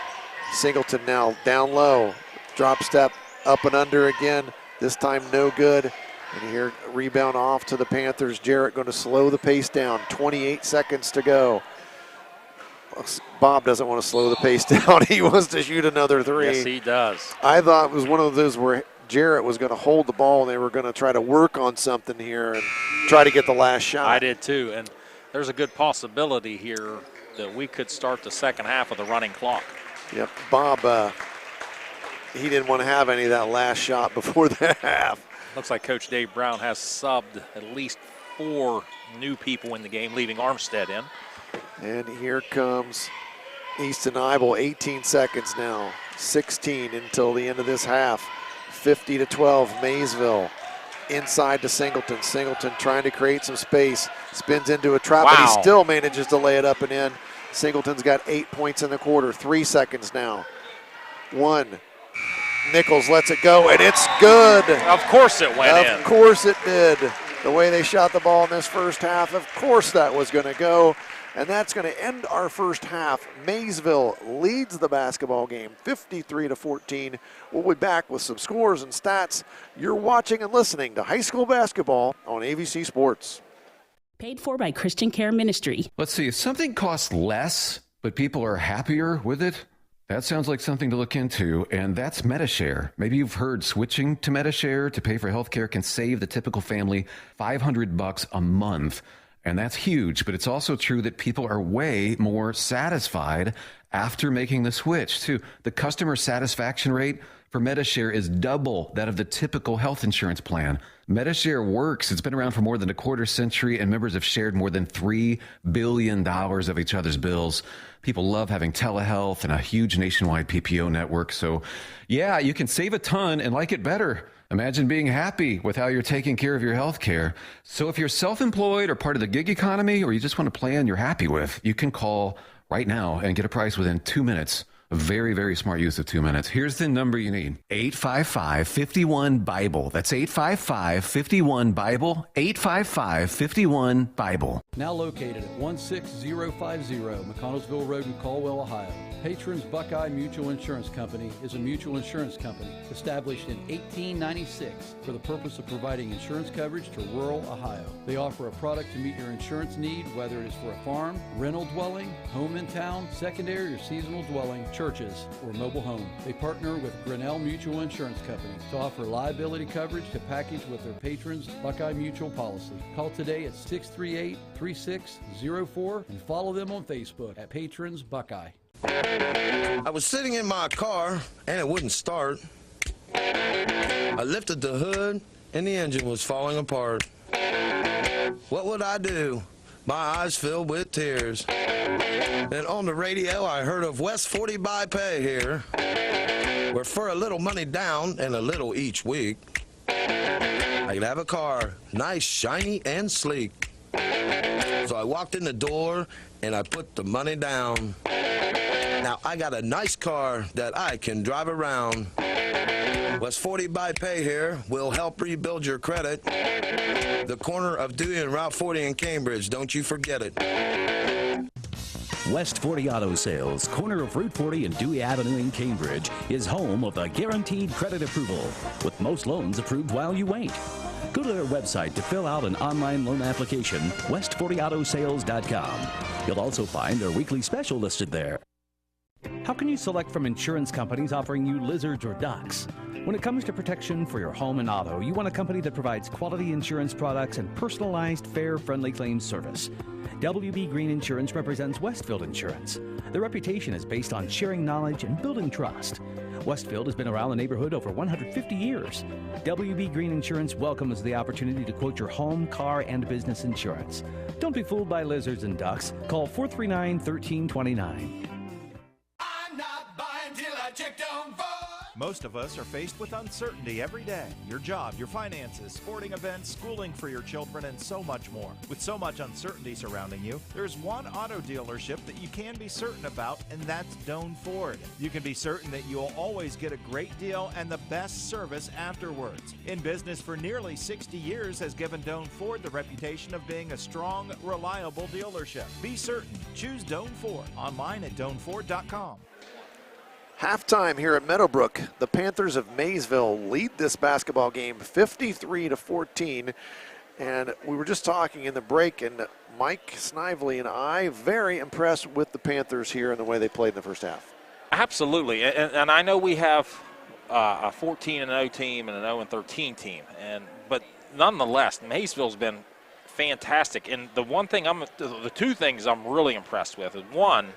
Singleton now down low. Drop step, up and under again. This time no good. And here, rebound off to the Panthers. Jarrett going to slow the pace down. 28 seconds to go. Bob doesn't want to slow the pace down. He wants to shoot another 3. Yes, he does. I thought it was one of those where Jarrett was going to hold the ball and they were going to try to work on something here and try to get the last shot. I did too, and there's a good possibility here that we could start the second half of the running clock. Yep, Bob, he didn't want to have any of that last shot before the half. Looks like Coach Dave Brown has subbed at least 4 new people in the game, leaving Armstead in. And here comes Easton Eibel, 18 seconds now, 16 until the end of this half. 50-12, Maysville. Inside to Singleton. Singleton trying to create some space, spins into a trap, but he still manages to lay it up and in. Singleton's got 8 points in the quarter, 3 seconds now. 1. Nichols lets it go, and it's good. Of course it went in. Of course it did. The way they shot the ball in this first half, of course that was going to go. And that's going to end our first half. Maysville leads the basketball game 53-14. We'll be back with some scores and stats. You're watching and listening to high school basketball on AVC Sports. Paid for by Christian Care Ministry. Let's see, if something costs less, but people are happier with it, that sounds like something to look into, and that's MediShare. Maybe you've heard switching to MediShare to pay for healthcare can save the typical family $500 a month. And that's huge, but it's also true that people are way more satisfied after making the switch, too. The customer satisfaction rate for MediShare is double that of the typical health insurance plan. MediShare works. It's been around for more than a quarter century, and members have shared more than $3 billion of each other's bills. People love having telehealth and a huge nationwide PPO network. So, yeah, you can save a ton and like it better. Imagine being happy with how you're taking care of your health care. So if you're self-employed or part of the gig economy, or you just want a plan you're happy with, you can call right now and get a price within 2 minutes A very, very smart use of 2 minutes. Here's the number you need. 855-51-BIBLE. That's 855-51-BIBLE. 855-51-BIBLE. Now located at 16050 McConnellsville Road in Caldwell, Ohio. Patrons Buckeye Mutual Insurance Company is a mutual insurance company established in 1896 for the purpose of providing insurance coverage to rural Ohio. They offer a product to meet your insurance need, whether it is for a farm, rental dwelling, home in town, secondary or seasonal dwelling, churches, or mobile home. They partner with Grinnell Mutual Insurance Company to offer liability coverage to package with their patrons' Buckeye Mutual policy. Call today at 638-3604 and follow them on Facebook at Patrons Buckeye. I was sitting in my car and it wouldn't start. I lifted the hood and the engine was falling apart. What would I do? My eyes filled with tears. And on the radio I heard of West 40 by Pay here, where for a little money down and a little each week, I could have a car, nice, shiny, and sleek. So I walked in the door and I put the money down. Now I got a nice car that I can drive around. West 40 by Pay here will help rebuild your credit. The corner of Dewey and Route 40 in Cambridge, don't you forget it. West 40 Auto Sales, corner of Route 40 and Dewey Avenue in Cambridge, is home of the guaranteed credit approval, with most loans approved while you wait. Go to their website to fill out an online loan application, west40autosales.com. You'll also find their weekly special listed there. How can you select from insurance companies offering you lizards or ducks? When it comes to protection for your home and auto, you want a company that provides quality insurance products and personalized, fair, friendly claims service. WB Green Insurance represents Westfield Insurance. Their reputation is based on sharing knowledge and building trust. Westfield has been around the neighborhood over 150 years. WB Green Insurance welcomes the opportunity to quote your home, car, and business insurance. Don't be fooled by lizards and ducks. Call 439-1329. Most of us are faced with uncertainty every day. Your job, your finances, sporting events, schooling for your children, and so much more. With so much uncertainty surrounding you, there's one auto dealership that you can be certain about, and that's Doan Ford. You can be certain that you'll always get a great deal and the best service afterwards. In business for nearly 60 years has given Doan Ford the reputation of being a strong, reliable dealership. Be certain. Choose Doan Ford. Online at doanford.com. Halftime here at Meadowbrook. The Panthers of Maysville lead this basketball game 53-14. And we were just talking in the break, and Mike Snively and I very impressed with the Panthers here and the way they played in the first half. Absolutely. And I know we have a 14-0 team and an 0-13 team. But nonetheless, Maysville's been fantastic. And the two things I'm really impressed with is, one,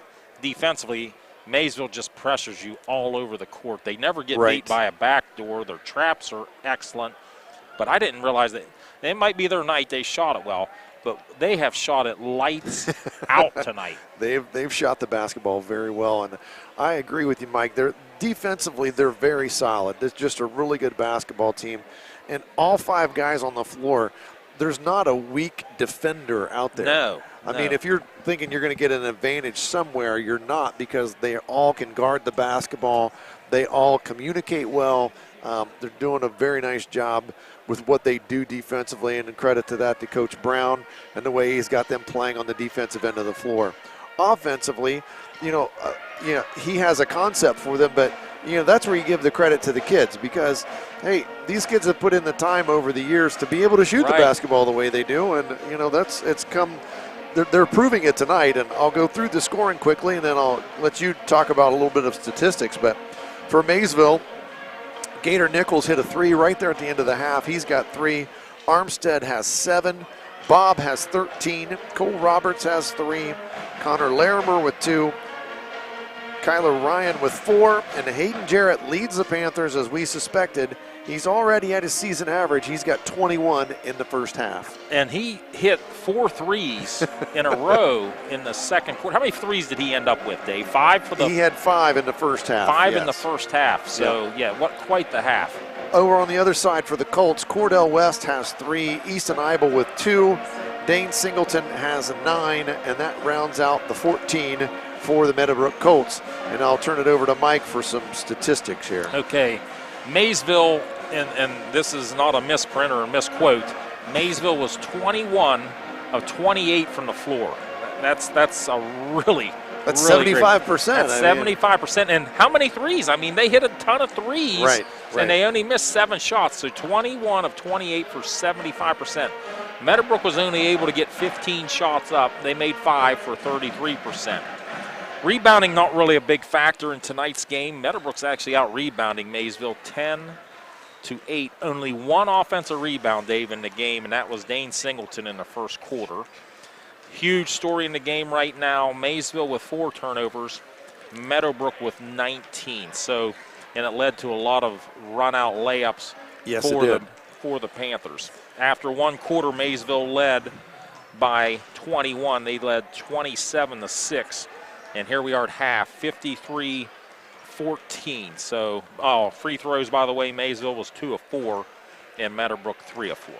defensively, Maysville just pressures you all over the court. They never get beat by a backdoor. Their traps are excellent. But I didn't realize that it might be their night. They shot it well, but they have shot it lights out tonight. They've shot the basketball very well, and I agree with you, Mike. Defensively, they're very solid. It's just a really good basketball team. And all five guys on the floor, there's not a weak defender out there. No. I mean, if you're thinking you're going to get an advantage somewhere, you're not, because they all can guard the basketball. They all communicate well. They're doing a very nice job with what they do defensively, and credit to that to Coach Brown and the way he's got them playing on the defensive end of the floor. Offensively, he has a concept for them, but that's where you give the credit to the kids, because, hey, these kids have put in the time over the years to be able to shoot the basketball the way they do, and they're proving it tonight. And I'll go through the scoring quickly, and then I'll let you talk about a little bit of statistics. But for Maysville, Gator Nichols hit a three right there at the end of the half. He's got 3. Armstead has 7. Bob has 13. Cole Roberts has 3. Connor Larimer with 2. Kyler Ryan with 4. And Hayden Jarrett leads the Panthers, as we suspected. He's already at his season average. He's got 21 in the first half. And he hit 4 threes in a row in the second quarter. How many threes did he end up with, Dave? 5 He had 5 in the first half. 5 in the first half. So, quite the half. Over on the other side for the Colts, Cordell West has 3. Easton Eibel with 2. Dane Singleton has 9, and that rounds out the 14 for the Meadowbrook Colts. And I'll turn it over to Mike for some statistics here. Okay, Maysville, and this is not a misprint or a misquote, Maysville was 21 of 28 from the floor. That's a really That's really 75%. Great. That's 75%. And how many threes? I mean, they hit a ton of threes. Right. And they only missed 7 shots. So 21 of 28 for 75%. Meadowbrook was only able to get 15 shots up. They made 5 for 33%. Rebounding not really a big factor in tonight's game. Meadowbrook's actually out-rebounding Maysville 10-8. Only one offensive rebound, Dave, in the game, and that was Dane Singleton in the first quarter. Huge story in the game right now. Maysville with 4 turnovers, Meadowbrook with 19. So, and it led to a lot of run-out layups for the Panthers. After one quarter, Maysville led by 21. They led 27-6. And here we are at half, 53-14. So, free throws, by the way, Maysville was 2 of 4, and Meadowbrook 3 of 4.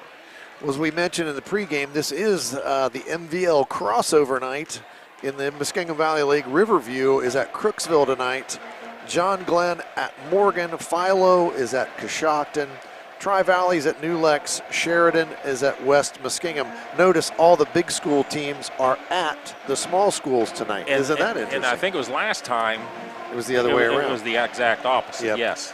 Well, as we mentioned in the pregame, this is the MVL crossover night in the Muskingum Valley League. Riverview is at Crooksville tonight. John Glenn at Morgan. Philo is at Coshocton. Tri-Valley's at New Lex. Sheridan is at West Muskingum. Notice all the big school teams are at the small schools tonight. Isn't that interesting? And I think it was last time. It was the other way around. It was the exact opposite, Yep. yes.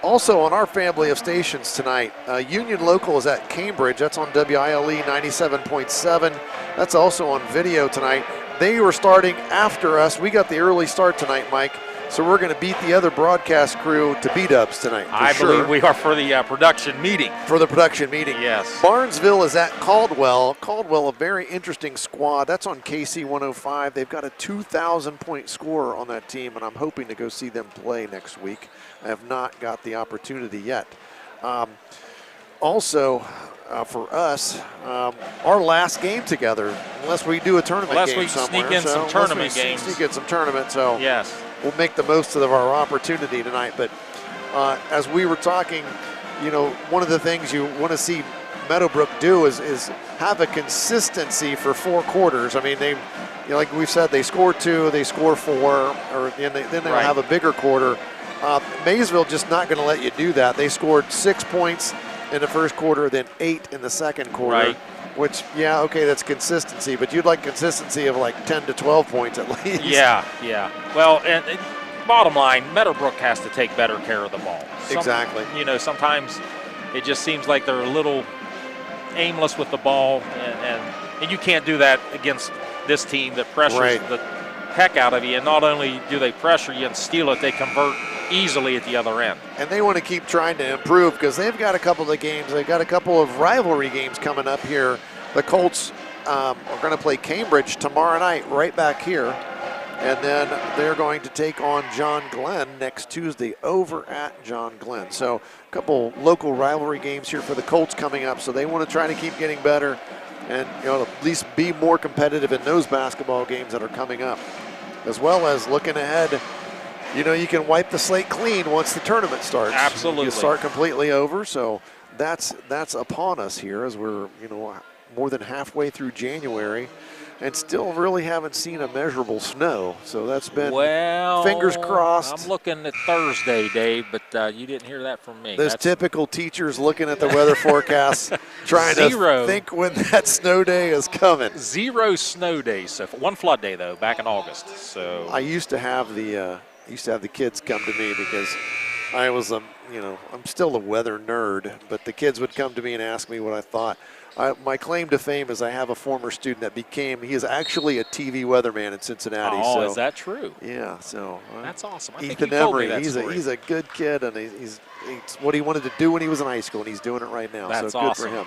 Also on our family of stations tonight, Union Local is at Cambridge. That's on WILE 97.7. That's also on video tonight. They were starting after us. We got the early start tonight, Mike. So we're going to beat the other broadcast crew to B-dubs tonight. I believe we are for the production meeting. For the production meeting. Yes. Barnesville is at Caldwell. Caldwell, a very interesting squad. That's on KC 105. They've got a 2,000-point scorer on that team, and I'm hoping to go see them play next week. I have not got the opportunity yet. Also, for us, our last game together, unless we do a tournament game somewhere. Sneak in some tournament games. Sneak in some tournaments, so yes. We'll make the most of our opportunity tonight. But as we were talking, you know, one of the things you want to see Meadowbrook do is have a consistency for 4 quarters. I mean, they, you know, like we've said, they score 2, they score 4, or then they'll have a bigger quarter. Maysville just not going to let you do that. They scored 6 points in the first quarter, then 8 in the second quarter. Right. Which, yeah, okay, that's consistency, but you'd like consistency of like 10 to 12 points at least. Yeah. Well, and bottom line, Meadowbrook has to take better care of the ball. Exactly. You know, sometimes it just seems like they're a little aimless with the ball, and you can't do that against this team that pressures the heck out of you. And not only do they pressure you and steal it, they convert easily at the other end. And they want to keep trying to improve because they've got a couple of games. They've got a couple of rivalry games coming up here. The Colts are going to play Cambridge tomorrow night right back here. And then they're going to take on John Glenn next Tuesday over at John Glenn. So a couple local rivalry games here for the Colts coming up. So they want to try to keep getting better and, you know, at least be more competitive in those basketball games that are coming up. As well as looking ahead, you know, you can wipe the slate clean once the tournament starts. Absolutely. You start completely over, so that's upon us here as we're, you know, more than halfway through January and still really haven't seen a measurable snow. So that's been, fingers crossed. I'm looking at Thursday, Dave, but you didn't hear that from me. Those typical teachers looking at the weather forecasts, trying to think when that snow day is coming. 0 snow days. So one flood day, though, back in August. So I used to have the kids come to me because I was, you know, I'm still a weather nerd, but the kids would come to me and ask me what I thought. My claim to fame is I have a former student that he is actually a TV weatherman in Cincinnati. Oh, so, is that true? Yeah, so. That's awesome. Ethan Emery, he's a good kid, and he's what he wanted to do when he was in high school, and he's doing it right now. That's so good awesome. for him.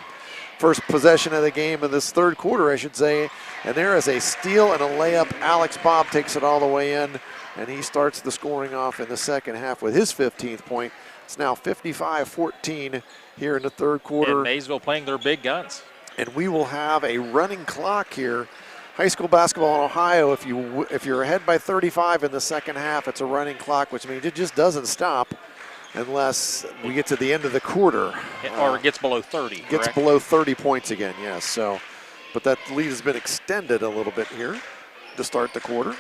First possession of the game in this third quarter, I should say, and there is a steal and a layup. Alex Bob takes it all the way in, and he starts the scoring off in the second half with his 15th point. It's now 55-14 here in the third quarter. And Maysville playing their big guns. And we will have a running clock here. High school basketball in Ohio, if you're ahead by 35 in the second half, it's a running clock, which means it just doesn't stop unless we get to the end of the quarter. Or it gets below 30, Gets correct? below 30 points again, yes. So, but that lead has been extended a little bit here to start the quarter.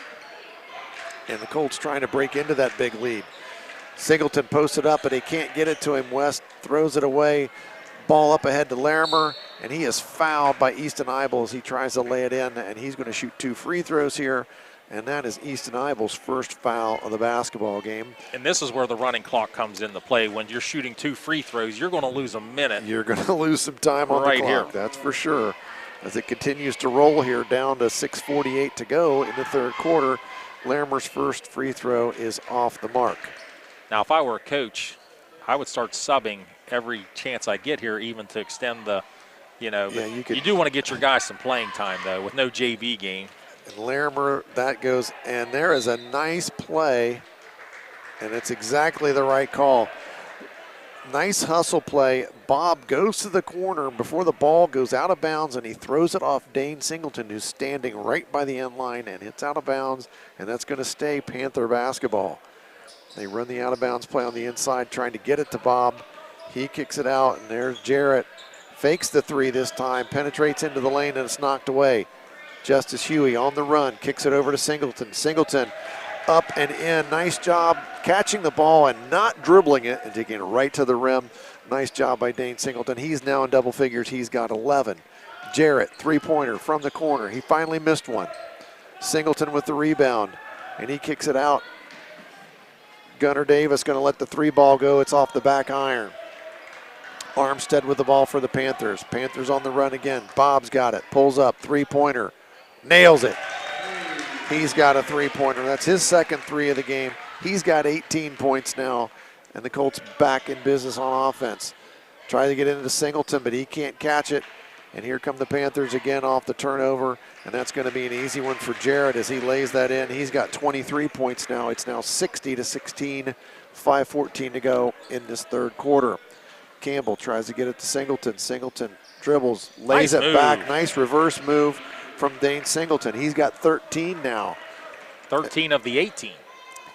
And the Colts trying to break into that big lead. Singleton posted up, but he can't get it to him. West throws it away. Ball up ahead to Larimer, and he is fouled by Easton Eibel as he tries to lay it in, and he's going to shoot 2 free throws here, and that is Easton Eibel's first foul of the basketball game. And this is where the running clock comes into play. When you're shooting 2 free throws, you're going to lose a minute. You're going to lose some time on right the clock, here. That's for sure. As it continues to roll here, down to 6:48 to go in the third quarter. Larimer's first free throw is off the mark. Now, if I were a coach, I would start subbing every chance I get here, even to extend the, you do want to get your guys some playing time, though, with no JV game. And Larimer, that goes, and there is a nice play, and it's exactly the right call. Nice hustle play. Bob goes to the corner before the ball goes out of bounds, and he throws it off Dane Singleton, who's standing right by the end line, and hits out of bounds, and that's going to stay Panther basketball. They run the out-of-bounds play on the inside, trying to get it to Bob. He kicks it out, and there's Jarrett. Fakes the 3 this time, penetrates into the lane, and it's knocked away. Justice Huey on the run, kicks it over to Singleton. Singleton up and in. Nice job catching the ball and not dribbling it and taking it right to the rim. Nice job by Dane Singleton. He's now in double figures. He's got 11. Jarrett, three-pointer from the corner. He finally missed one. Singleton with the rebound, and he kicks it out. Gunnar Davis going to let the 3 ball go. It's off the back iron. Armstead with the ball for the Panthers. Panthers on the run again. Bob's got it. Pulls up. 3-pointer. Nails it. He's got a 3-pointer. That's his second 3 of the game. He's got 18 points now. And the Colts back in business on offense. Try to get into Singleton, but he can't catch it. And here come the Panthers again off the turnover. And that's going to be an easy one for Jarrett as he lays that in. He's got 23 points now. It's now 60-16, 5:14 to go in this third quarter. Campbell tries to get it to Singleton. Singleton dribbles, lays it back. Nice reverse move from Dane Singleton. He's got 13 now. 13 of the 18.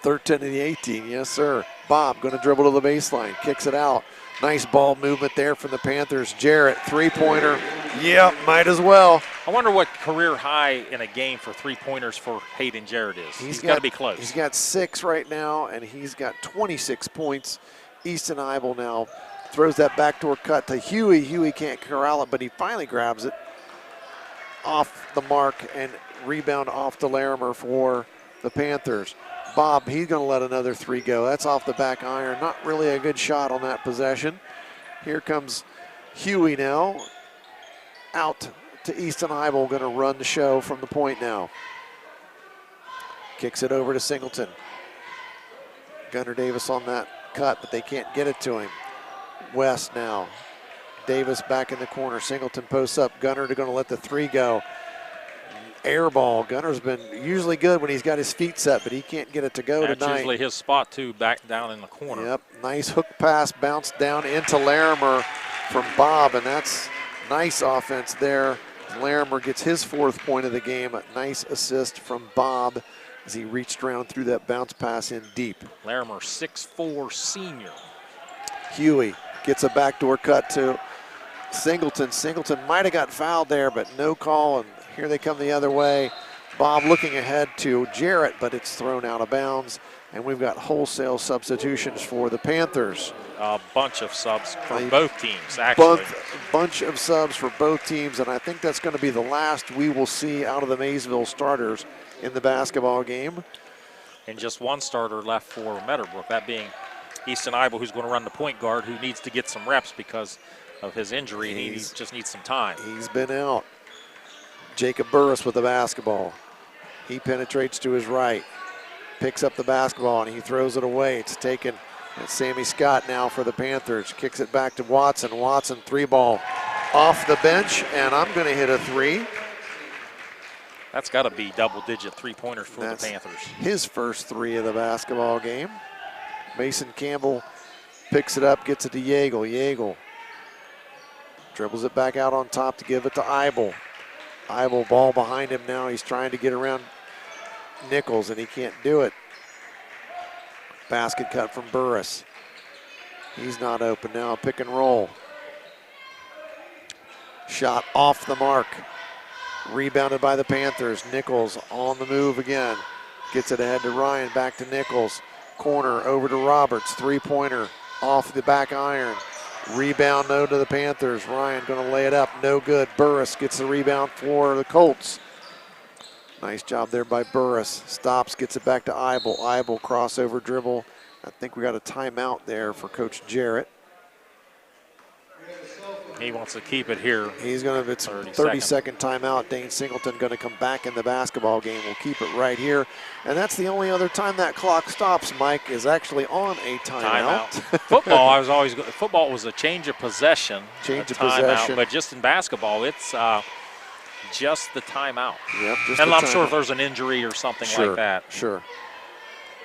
13 of the 18, yes, sir. Bob going to dribble to the baseline, kicks it out. Nice ball movement there from the Panthers. Jarrett, 3-pointer. Yep, might as well. I wonder what career high in a game for 3-pointers for Hayden Jarrett is. He's got to be close. He's got 6 right now, and he's got 26 points. Easton Eibel now throws that backdoor cut to Huey. Huey can't corral it, but he finally grabs it off the mark and rebound off to Larimer for the Panthers. Bob, he's going to let another 3 go. That's off the back iron. Not really a good shot on that possession. Here comes Huey now. Out to Easton Eibel, going to run the show from the point now. Kicks it over to Singleton. Gunnar Davis on that cut, but they can't get it to him. West now. Davis back in the corner. Singleton posts up. Gunnar going to let the 3 go. Air ball. Gunner's been usually good when he's got his feet set, but he can't get it to go tonight. That's usually his spot, too, back down in the corner. Yep, nice hook pass, bounced down into Larimer from Bob, and that's nice offense there. Larimer gets his 4th point of the game. A nice assist from Bob as he reached around through that bounce pass in deep. Larimer, 6'4" senior. Huey gets a backdoor cut to Singleton. Singleton might have got fouled there, but no call, and here they come the other way. Bob looking ahead to Jarrett, but it's thrown out of bounds. And we've got wholesale substitutions for the Panthers. A bunch of subs for both teams, actually. Bunch of subs for both teams, and I think that's going to be the last we will see out of the Maysville starters in the basketball game. And just 1 starter left for Meadowbrook, that being Easton Eibel, who's going to run the point guard, who needs to get some reps because of his injury, and he just needs some time. He's been out. Jacob Burris with the basketball. He penetrates to his right, picks up the basketball, and he throws it away. It's taken. It's Sammy Scott now for the Panthers. Kicks it back to Watson. Watson, 3-ball off the bench, and I'm going to hit a 3. That's got to be double-digit 3-pointers for the Panthers. His first 3 of the basketball game. Mason Campbell picks it up, gets it to Yeagle. Yeagle dribbles it back out on top to give it to Eibel. Eibel, ball behind him now. He's trying to get around Nichols, and he can't do it. Basket cut from Burris. He's not open now. Pick and roll. Shot off the mark. Rebounded by the Panthers. Nichols on the move again. Gets it ahead to Ryan, back to Nichols. Corner over to Roberts, three-pointer off the back iron. Rebound no to the Panthers. Ryan going to lay it up, no good. Burris gets the rebound for the Colts. Nice job there by Burris. Stops, gets it back to Eibel. Eibel crossover dribble. I think we got a timeout there for Coach Jarrett. He wants to keep it here. He's going to, it's 30-second timeout. Dane Singleton going to come back in the basketball game. We'll keep it right here. And that's the only other time that clock stops, Mike, is actually on a timeout. Football was a change of possession. Change of possession. But just in basketball, it's just the timeout. Yep, just and the I'm sure timeout. if there's an injury or something like that. Sure.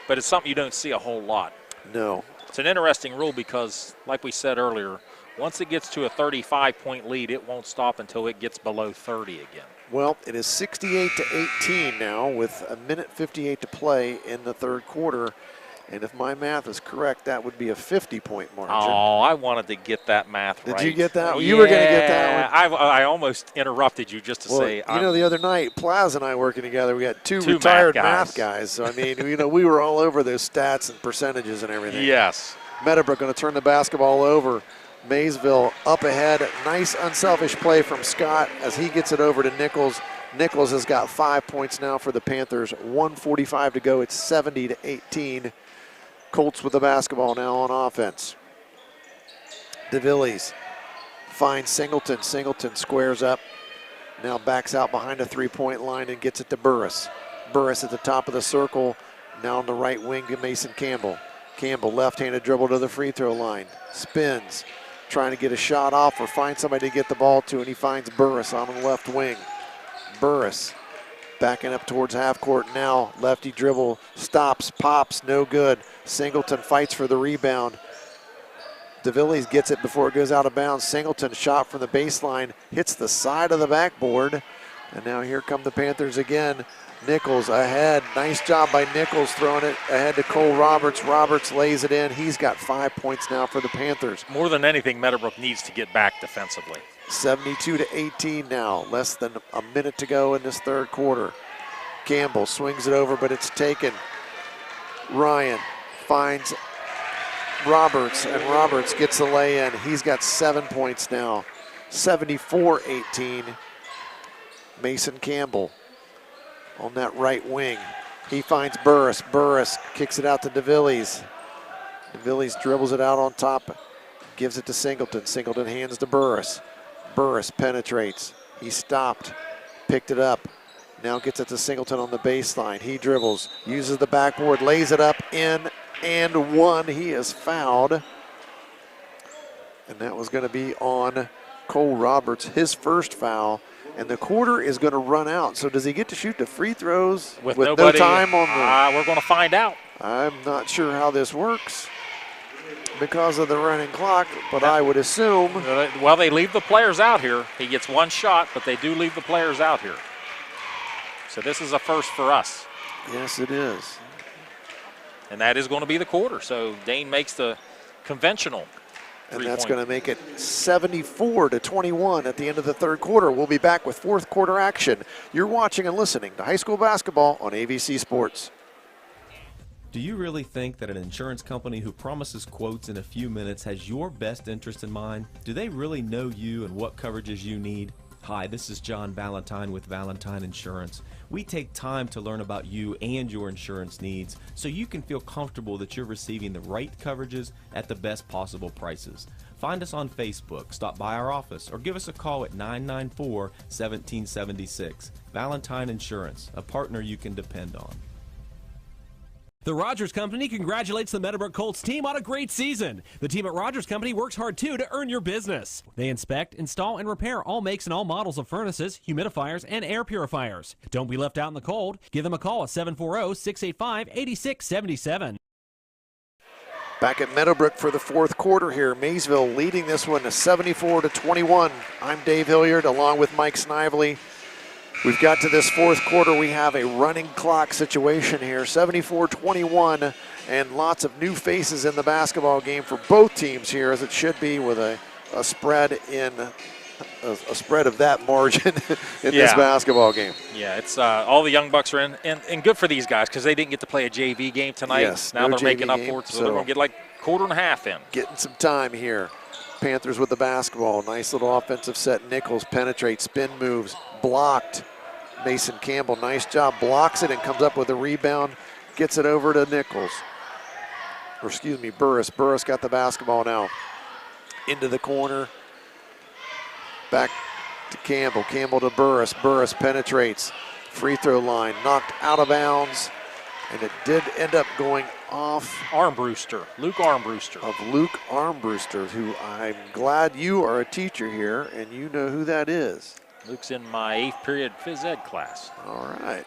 But it's something you don't see a whole lot. No. It's an interesting rule because, like we said earlier, once it gets to a 35-point lead, it won't stop until it gets below 30 again. Well, it is 68-18 now with a minute 58 to play in the third quarter. And if my math is correct, that would be a 50-point margin. Oh, I wanted to get that math right. Did you get that? You were going to get that one. I almost interrupted you just to say. You know, the other night, Plaz and I working together, we had two retired math guys. So, I mean, we were all over those stats and percentages and everything. Yes. Meadowbrook going to turn the basketball over. Maysville up ahead. Nice unselfish play from Scott as he gets it over to Nichols. Nichols has got 5 points now for the Panthers. 1:45 to go. It's 70-18. Colts with the basketball now on offense. DeVillies finds Singleton. Singleton squares up. Now backs out behind a three-point line and gets it to Burris. Burris at the top of the circle. Now on the right wing to Mason Campbell. Campbell left-handed dribble to the free throw line. Spins. Trying to get a shot off or find somebody to get the ball to, and he finds Burris on the left wing. Burris backing up towards half court now. Lefty dribble, stops, pops, no good. Singleton fights for the rebound. DeVillies gets it before it goes out of bounds. Singleton shot from the baseline, hits the side of the backboard. And now here come the Panthers again. Nichols ahead. Nice job by Nichols throwing it ahead to Cole Roberts. Roberts lays it in. He's got 5 points now for the Panthers. More than anything, Meadowbrook needs to get back defensively. 72-18 now. Less than a minute to go in this third quarter. Campbell swings it over, but it's taken. Ryan finds Roberts, and Roberts gets the lay in. He's got 7 points now. 74-18. Mason Campbell on that right wing. He finds Burris. Burris kicks it out to DeVillies. DeVillies dribbles it out on top, gives it to Singleton. Singleton hands to Burris. Burris penetrates. He stopped, picked it up. Now gets it to Singleton on the baseline. He dribbles, uses the backboard, lays it up, in and one. He is fouled. And that was going to be on Cole Roberts, his first foul. And the quarter is going to run out. So does he get to shoot the free throws with no time on the... We're going to find out. I'm not sure how this works because of the running clock, but I would assume... Well, they leave the players out here. He gets one shot, but they do leave the players out here. So this is a first for us. Yes, it is. And that is going to be the quarter. So Dane makes the conventional. And that's going to make it 74-21 at the end of the third quarter. We'll be back with fourth quarter action. You're watching and listening to high school basketball on AVC Sports. Do you really think that an insurance company who promises quotes in a few minutes has your best interest in mind? Do they really know you and what coverages you need? Hi, this is John Valentine with Valentine Insurance. We take time to learn about you and your insurance needs so you can feel comfortable that you're receiving the right coverages at the best possible prices. Find us on Facebook, stop by our office, or give us a call at 994-1776. Valentine Insurance, a partner you can depend on. The Rogers Company congratulates the Meadowbrook Colts team on a great season. The team at Rogers Company works hard, too, to earn your business. They inspect, install, and repair all makes and all models of furnaces, humidifiers, and air purifiers. Don't be left out in the cold. Give them a call at 740-685-8677. Back at Meadowbrook for the fourth quarter here. Maysville leading this one to 74-21. I'm Dave Hilliard along with Mike Snively. We've got to this fourth quarter. We have a running clock situation here, 74-21, and lots of new faces in the basketball game for both teams here, as it should be with a spread in a spread of that margin in this basketball game. Yeah, it's all the young bucks are in, and good for these guys because they didn't get to play a JV game tonight. Yes, now no they're making JV up game, for it, so they're going to get like quarter and a half in. Getting some time here. Panthers with the basketball. Nice little offensive set. Nichols penetrates, spin moves, blocked. Mason Campbell, nice job, blocks it and comes up with a rebound, gets it over to Nichols. Or excuse me, Burris. Burris got the basketball now. Into the corner. Back to Campbell. Campbell to Burris. Burris penetrates. Free throw line knocked out of bounds. And it did end up going off. Armbruster, Luke Armbruster. Of Luke Armbruster, who I'm glad you are a teacher here and you know who that is. Luke's in my 8th period phys ed class. All right.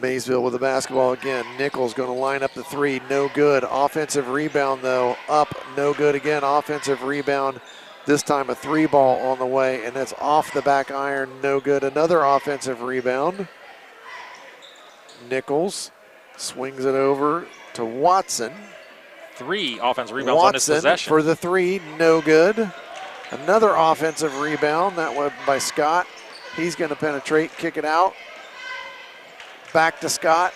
Maysville with the basketball again. Nichols going to line up the three, no good. Offensive rebound though, up, no good again. Offensive rebound, this time a 3-ball on the way, and it's off the back iron, no good. Another offensive rebound. Nichols swings it over to Watson. 3 offensive rebounds on this possession. For the 3, no good. Another offensive rebound, that one by Scott. He's going to penetrate, kick it out. Back to Scott,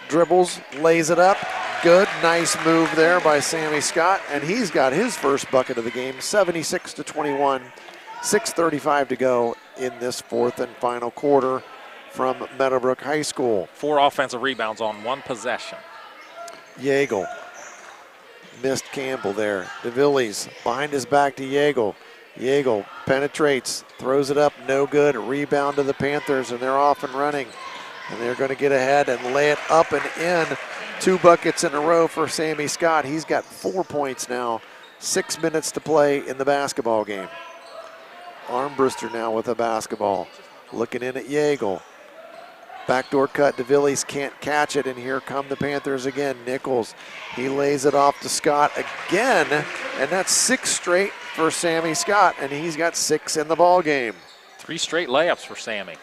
dribbles, lays it up. Good, nice move there by Sammy Scott, and he's got his first bucket of the game, 76-21, 6:35 to go in this 4th and final quarter from Meadowbrook High School. 4 offensive rebounds on 1 possession. Yeagle missed Campbell there. DeVillies behind his back to Yeagle. Yeagle penetrates, throws it up, no good. Rebound to the Panthers, and they're off and running. And they're going to get ahead and lay it up and in. 2 buckets in a row for Sammy Scott. He's got 4 points now. 6 minutes to play in the basketball game. Armbruster now with the basketball. Looking in at Yeagle. Backdoor cut, DeVillies can't catch it, and here come the Panthers again. Nichols, he lays it off to Scott again, and that's 6 straight for Sammy Scott, and he's got 6 in the ball game. 3 straight layups for Sammy.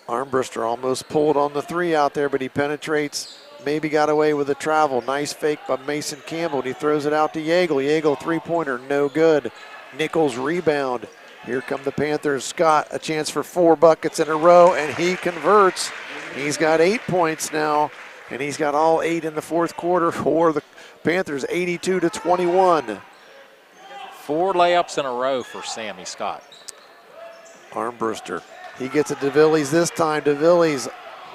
Armbruster almost pulled on the 3 out there, but he penetrates, maybe got away with a travel. Nice fake by Mason Campbell, and he throws it out to Yeagle. Yeagle 3-pointer, no good. Nichols rebound. Here come the Panthers. Scott, a chance for 4 buckets in a row, and he converts. He's got 8 points now, and he's got all 8 in the 4th quarter for the Panthers, 82-21. 4 layups in a row for Sammy Scott. Armbruster, he gets it to DeVillies this time. DeVillies,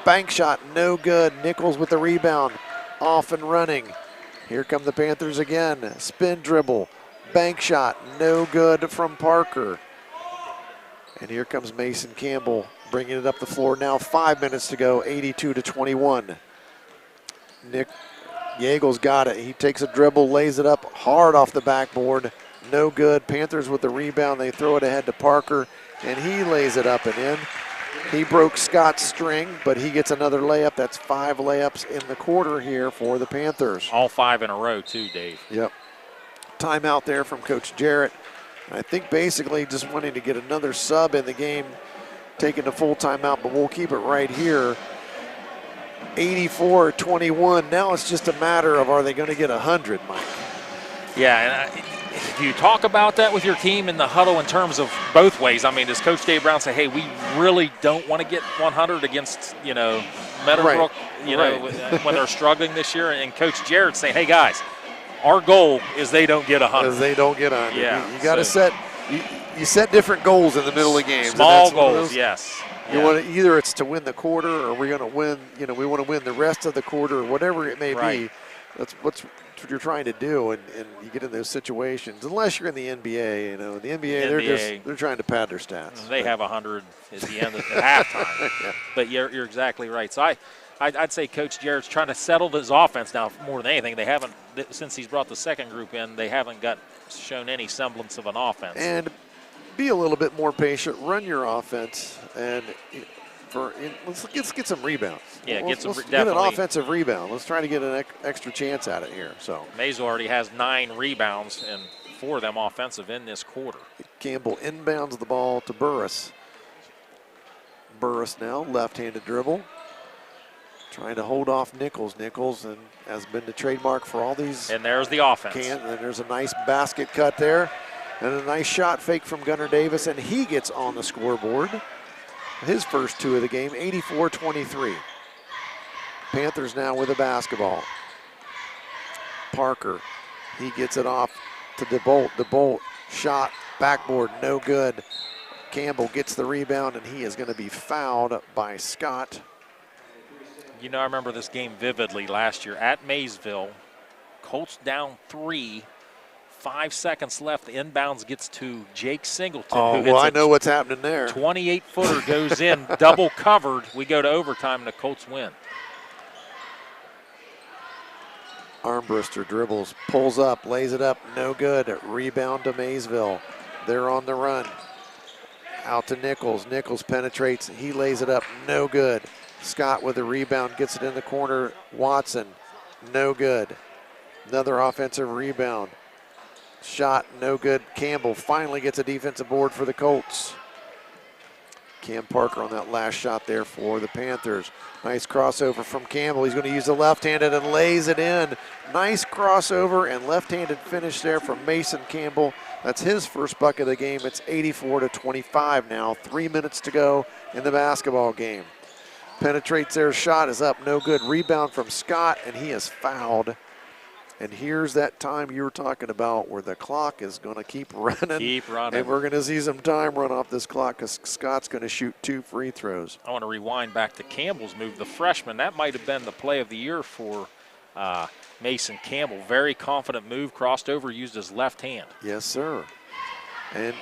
bank shot, no good. Nichols with the rebound, off and running. Here come the Panthers again. Spin dribble, bank shot, no good from Parker. And here comes Mason Campbell bringing it up the floor. Now 5 minutes to go, 82-21. Yeagle's got it. He takes a dribble, lays it up hard off the backboard. No good. Panthers with the rebound. They throw it ahead to Parker, and he lays it up and in. He broke Scott's string, but he gets another layup. That's 5 layups in the quarter here for the Panthers. All 5 in a row too, Dave. Yep. Timeout there from Coach Jarrett. I think basically just wanting to get another sub in the game, taking a full timeout, but we'll keep it right here. 84-21. Now it's just a matter of, are they going to get 100, Mike? Yeah, and do you talk about that with your team in the huddle in terms of both ways? I mean, does Coach Dave Brown say, hey, we really don't want to get 100 against, Meadowbrook, when they're struggling this year? And Coach Jarrett's saying, hey, guys, our goal is they don't get 100. Because they don't get 100. Yeah, you got to set. You set different goals in the middle of games. Small goals, yes. You want to, either it's to win the quarter, or we're going to win. We want to win the rest of the quarter, or whatever it may be. That's what you're trying to do, and you get in those situations. Unless you're in the NBA, the NBA, they're trying to pad their stats. They have 100 at the end of the halftime. Yeah. But you're exactly right. So I'd say Coach Jarrett's trying to settle his offense now more than anything. They haven't, since he's brought the second group in, they haven't shown any semblance of an offense. And be a little bit more patient. Run your offense, and let's get some rebounds. Yeah, let's get an offensive rebound. Let's try to get an extra chance at it here. So Maysville already has 9 rebounds, and 4 of them offensive in this quarter. Campbell inbounds the ball to Burris. Burris now, left-handed dribble. Trying to hold off Nichols. Nichols has been the trademark for all these. And there's the offense. And there's a nice basket cut there. And a nice shot fake from Gunnar Davis, and he gets on the scoreboard. His first 2 of the game, 84-23. Panthers now with a basketball. Parker, he gets it off to DeBolt. DeBolt, shot, backboard, no good. Campbell gets the rebound, and he is going to be fouled by Scott. You know, I remember this game vividly last year at Maysville. Colts down 3. 5 seconds left. The inbounds gets to Jake Singleton. Oh, well, I know what's happening there. 28-footer goes in, double covered. We go to overtime, and the Colts win. Armbruster dribbles, pulls up, lays it up, no good. Rebound to Maysville. They're on the run. Out to Nichols. Nichols penetrates. He lays it up, no good. Scott with the rebound, gets it in the corner. Watson, no good. Another offensive rebound. Shot, no good. Campbell finally gets a defensive board for the Colts. Cam Parker on that last shot there for the Panthers. Nice crossover from Campbell. He's going to use the left-handed and lays it in. Nice crossover and left-handed finish there from Mason Campbell. That's his first bucket of the game. It's 84-25 now. 3 minutes to go in the basketball game. Penetrates their shot, is up, no good. Rebound from Scott, and he is fouled. And here's that time you were talking about where the clock is going to keep running. Keep running. And we're going to see some time run off this clock because Scott's going to shoot 2 free throws. I want to rewind back to Campbell's move. The freshman, that might have been the play of the year for Mason Campbell. Very confident move, crossed over, used his left hand. Yes, sir. And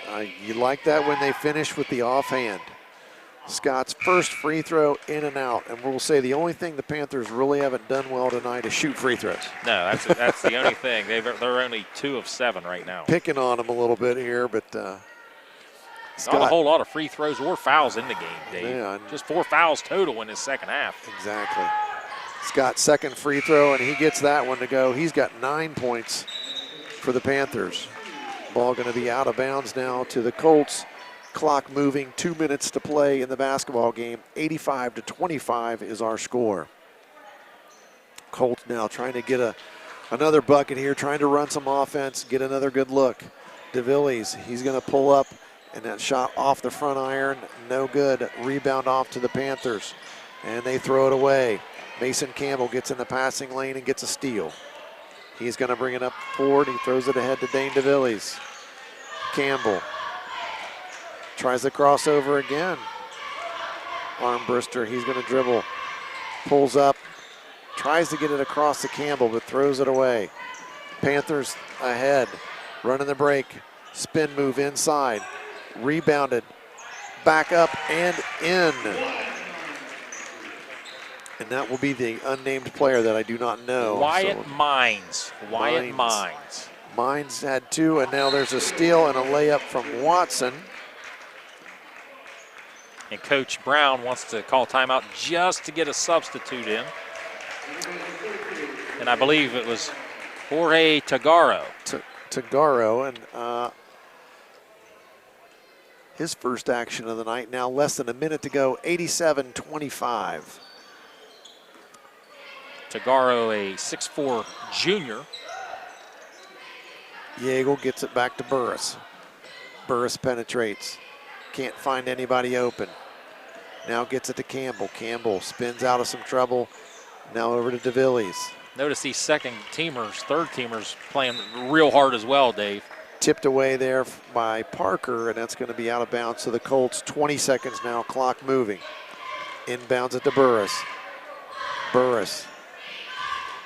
you like that when they finish with the offhand. Scott's first free throw in and out. And we'll say the only thing the Panthers really haven't done well tonight is shoot free throws. No, that's the only thing. They're only 2 of 7 right now. Picking on them a little bit here, but Scott, not a whole lot of free throws or fouls in the game, Dave. Yeah, just 4 fouls total in his second half. Exactly. Scott's second free throw, and he gets that one to go. He's got 9 points for the Panthers. Ball going to be out of bounds now to the Colts. Clock moving, 2 minutes to play in the basketball game. 85-25 is our score. Colts now trying to get another bucket here, trying to run some offense, get another good look. DeVillies, he's going to pull up, and that shot off the front iron, no good. Rebound off to the Panthers, and they throw it away. Mason Campbell gets in the passing lane and gets a steal. He's going to bring it up forward. He throws it ahead to Dane DeVillies. Campbell tries the crossover again. Armbruster, he's going to dribble. Pulls up, tries to get it across to Campbell, but throws it away. Panthers ahead, running the break. Spin move inside. Rebounded, back up and in. And that will be the unnamed player that I do not know. Wyatt Mines. Wyatt Mines. Mines had 2, and now there's a steal and a layup from Watson. And Coach Brown wants to call timeout just to get a substitute in. And I believe it was Jorge Tagaro. Tagaro, and his first action of the night. Now less than a minute to go, 87-25. Tagaro, a 6'4" junior. Yeagle gets it back to Burris. Burris penetrates. Can't find anybody open. Now gets it to Campbell. Campbell spins out of some trouble. Now over to DeVillies. Notice these second teamers, third teamers playing real hard as well, Dave. Tipped away there by Parker, and that's going to be out of bounds to the Colts. 20 seconds now, clock moving. Inbounds it to Burris. Burris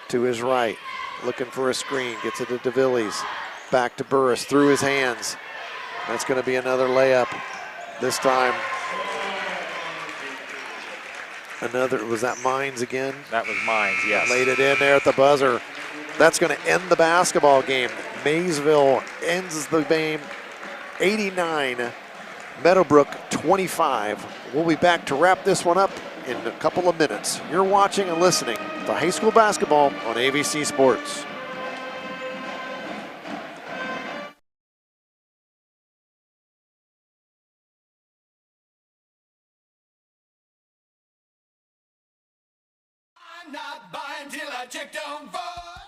to his right, looking for a screen. Gets it to DeVillies. Back to Burris, through his hands. That's going to be another layup. This time, was that Mines again? That was Mines, yes. Laid it in there at the buzzer. That's going to end the basketball game. Maysville ends the game 89, Meadowbrook 25. We'll be back to wrap this one up in a couple of minutes. You're watching and listening to high school basketball on AVC Sports.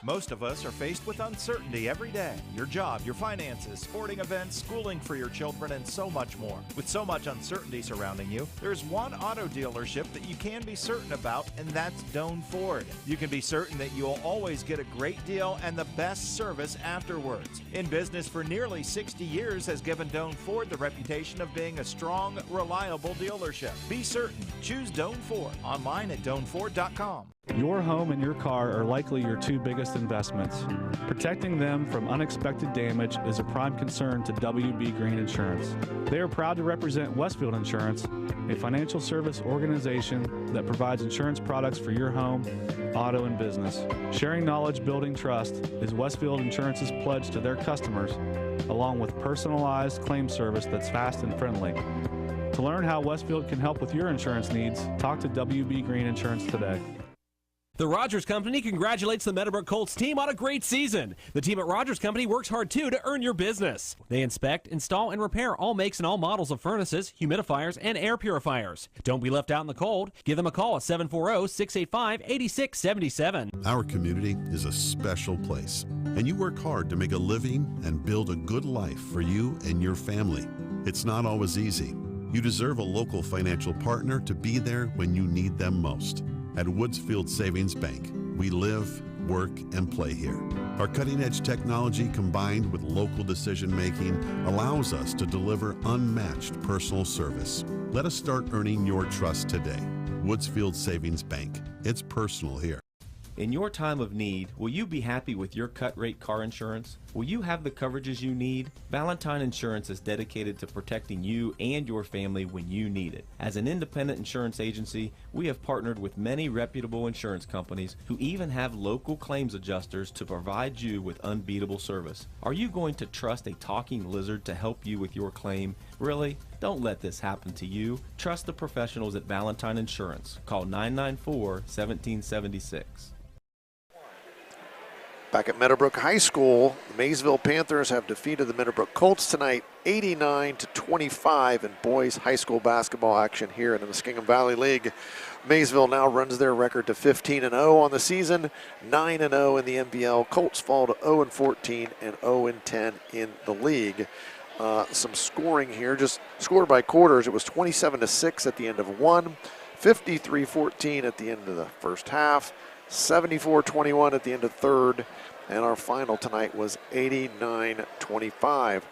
Most of us are faced with uncertainty every day. Your job, your finances, sporting events, schooling for your children, and so much more. With so much uncertainty surrounding you, there's one auto dealership that you can be certain about, and that's Doan Ford. You can be certain that you'll always get a great deal and the best service afterwards. In business for nearly 60 years has given Doan Ford the reputation of being a strong, reliable dealership. Be certain. Choose Doan Ford. Online at doanford.com. Your home and your car are likely your two biggest investments. Protecting them from unexpected damage is a prime concern to WB Green Insurance. They are proud to represent Westfield Insurance, a financial service organization that provides insurance products for your home, auto, and business. Sharing knowledge, building trust is Westfield Insurance's pledge to their customers, along with personalized claim service that's fast and friendly. To learn how Westfield can help with your insurance needs, talk to WB Green Insurance today. The Rogers Company congratulates the Meadowbrook Colts team on a great season. The team at Rogers Company works hard, too, to earn your business. They inspect, install, and repair all makes and all models of furnaces, humidifiers, and air purifiers. Don't be left out in the cold. Give them a call at 740-685-8677. Our community is a special place, and you work hard to make a living and build a good life for you and your family. It's not always easy. You deserve a local financial partner to be there when you need them most. At Woodsfield Savings Bank, we live, work, and play here. Our cutting-edge technology combined with local decision-making allows us to deliver unmatched personal service. Let us start earning your trust today. Woodsfield Savings Bank. It's personal here. In your time of need, will you be happy with your cut-rate car insurance? Will you have the coverages you need? Valentine Insurance is dedicated to protecting you and your family when you need it. As an independent insurance agency, we have partnered with many reputable insurance companies who even have local claims adjusters to provide you with unbeatable service. Are you going to trust a talking lizard to help you with your claim? Really? Don't let this happen to you. Trust the professionals at Valentine Insurance. Call 994-1776. Back at Meadowbrook High School, the Maysville Panthers have defeated the Meadowbrook Colts tonight 89-25 in boys high school basketball action here in the Muskingum Valley League. Maysville now runs their record to 15-0 on the season, 9-0 in the MVL. Colts fall to 0-14 and 0-10 in the league. Some scoring here, just scored by quarters. It was 27-6 at the end of one, 53-14 at the end of the first half, 74-21 at the end of third, and our final tonight was 89-25.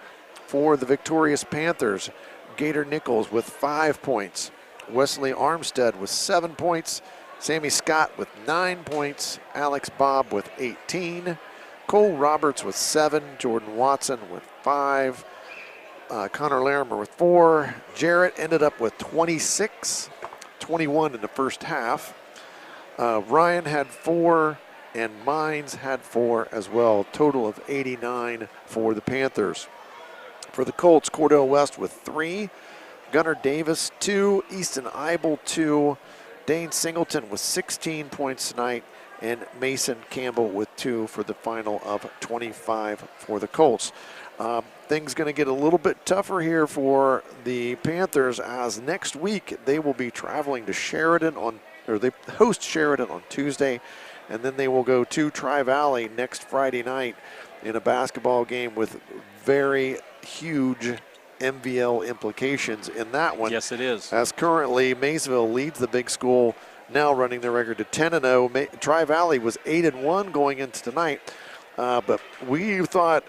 For the victorious Panthers, Gator Nichols with 5 points, Wesley Armstead with 7 points, Sammy Scott with 9 points, Alex Bobb with 18, Cole Roberts with 7, Jordan Watson with 5, Connor Larimer with 4, Jarrett ended up with 26, 21 in the first half. Ryan had 4, and Mines had 4 as well. Total of 89 for the Panthers. For the Colts, Cordell West with 3, Gunnar Davis 2, Easton Eibel 2, Dane Singleton with 16 points tonight, and Mason Campbell with 2 for the final of 25 for the Colts. Things going to get a little bit tougher here for the Panthers, as next week they will be traveling to Sheridan they host Sheridan on Tuesday, and then they will go to Tri-Valley next Friday night in a basketball game with very huge MVL implications in that one. Yes, it is. As currently Maysville leads the big school, now running their record to 10-0. Tri-Valley was 8-1 going into tonight, but we thought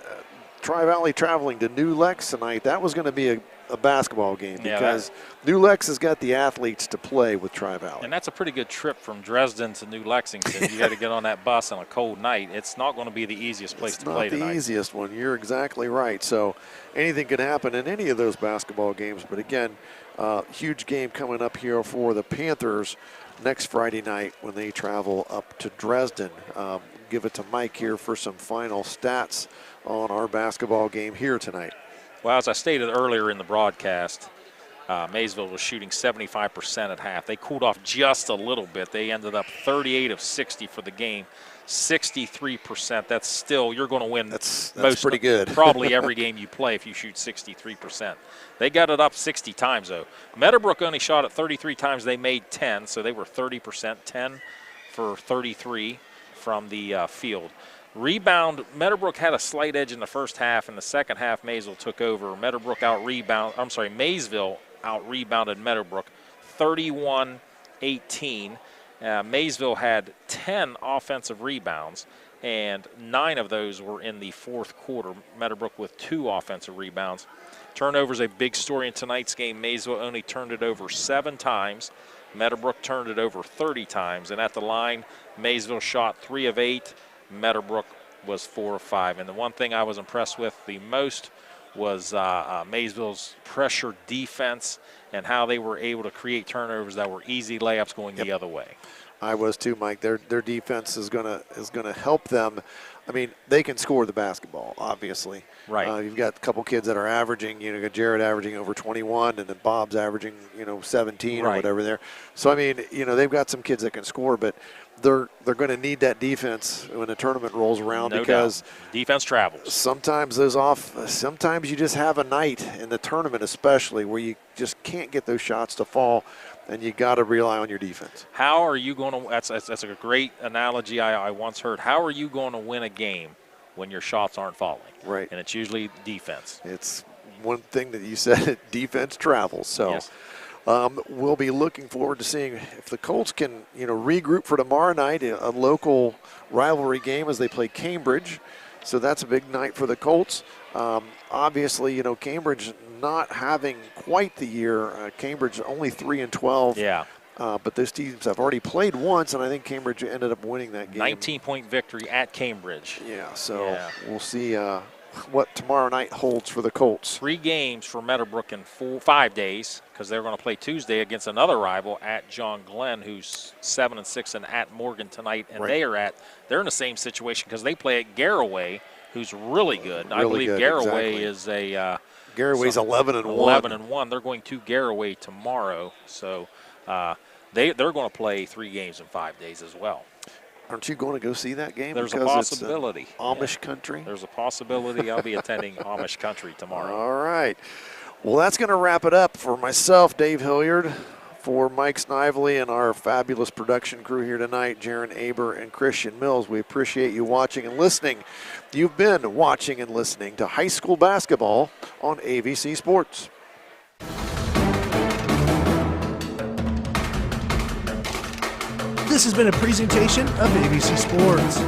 Tri-Valley traveling to New Lex tonight, that was going to be a basketball game, because New Lex has got the athletes to play with Tri-Valley. And that's a pretty good trip from Dresden to New Lexington. You got to get on that bus on a cold night. It's not going to be the easiest place to play tonight. It's not the easiest one. You're exactly right. So anything can happen in any of those basketball games. But again, huge game coming up here for the Panthers next Friday night when they travel up to Dresden. Give it to Mike here for some final stats on our basketball game here tonight. Well, as I stated earlier in the broadcast, Maysville was shooting 75% at half. They cooled off just a little bit. They ended up 38 of 60 for the game, 63%. That's still, you're going to win. That's pretty good. Probably every game you play if you shoot 63%. They got it up 60 times, though. Meadowbrook only shot it 33 times. They made 10, so they were 30%, 10 for 33 from the field. Rebound, Meadowbrook had a slight edge in the first half. In the second half, Maysville took over. Maysville out-rebounded Meadowbrook 31-18. Maysville had 10 offensive rebounds, and 9 of those were in the fourth quarter. Meadowbrook with 2 offensive rebounds. Turnovers, a big story in tonight's game. Maysville only turned it over 7 times. Meadowbrook turned it over 30 times. And at the line, Maysville shot 3 of 8. Meadowbrook was 4 of 5. And the one thing I was impressed with the most was Maysville's pressure defense and how they were able to create turnovers that were easy layups going the other way. I was too, Mike. Their defense is gonna help them. I mean, they can score the basketball, obviously. Right. You've got a couple kids that are averaging, you got Jared averaging over 21, and then Bob's averaging, 17 or whatever there. So, I mean, they've got some kids that can score, but they're going to need that defense when the tournament rolls around because defense travels. Sometimes sometimes you just have a night in the tournament, especially where you just can't get those shots to fall, and you got to rely on your defense. How are you going to? That's a great analogy I once heard. How are you going to win a game when your shots aren't falling? Right. And it's usually defense. It's one thing that you said, defense travels. So. Yes. We'll be looking forward to seeing if the Colts can, regroup for tomorrow night, a local rivalry game as they play Cambridge. So that's a big night for the Colts. Obviously, Cambridge not having quite the year. Cambridge only 3-12. Yeah. But those teams have already played once, and I think Cambridge ended up winning that game. 19-point victory at Cambridge. Yeah. So we'll see what tomorrow night holds for the Colts. 3 games for Meadowbrook in 5 days, because they're going to play Tuesday against another rival at John Glenn, who's 7-6 and at Morgan tonight, and they're in the same situation because they play at Garraway, who's really good. I believe Garraway is a Garraway's 11-1. 11-1. They're going to Garraway tomorrow, so they're going to play 3 games in 5 days as well. Aren't you going to go see that game? There's a because possibility. It's Amish country? There's a possibility I'll be attending Amish country tomorrow. All right. Well, that's going to wrap it up for myself, Dave Hilliard, for Mike Snively and our fabulous production crew here tonight, Jaron Aber and Christian Mills. We appreciate you watching and listening. You've been watching and listening to high school basketball on AVC Sports. This has been a presentation of AVC Sports.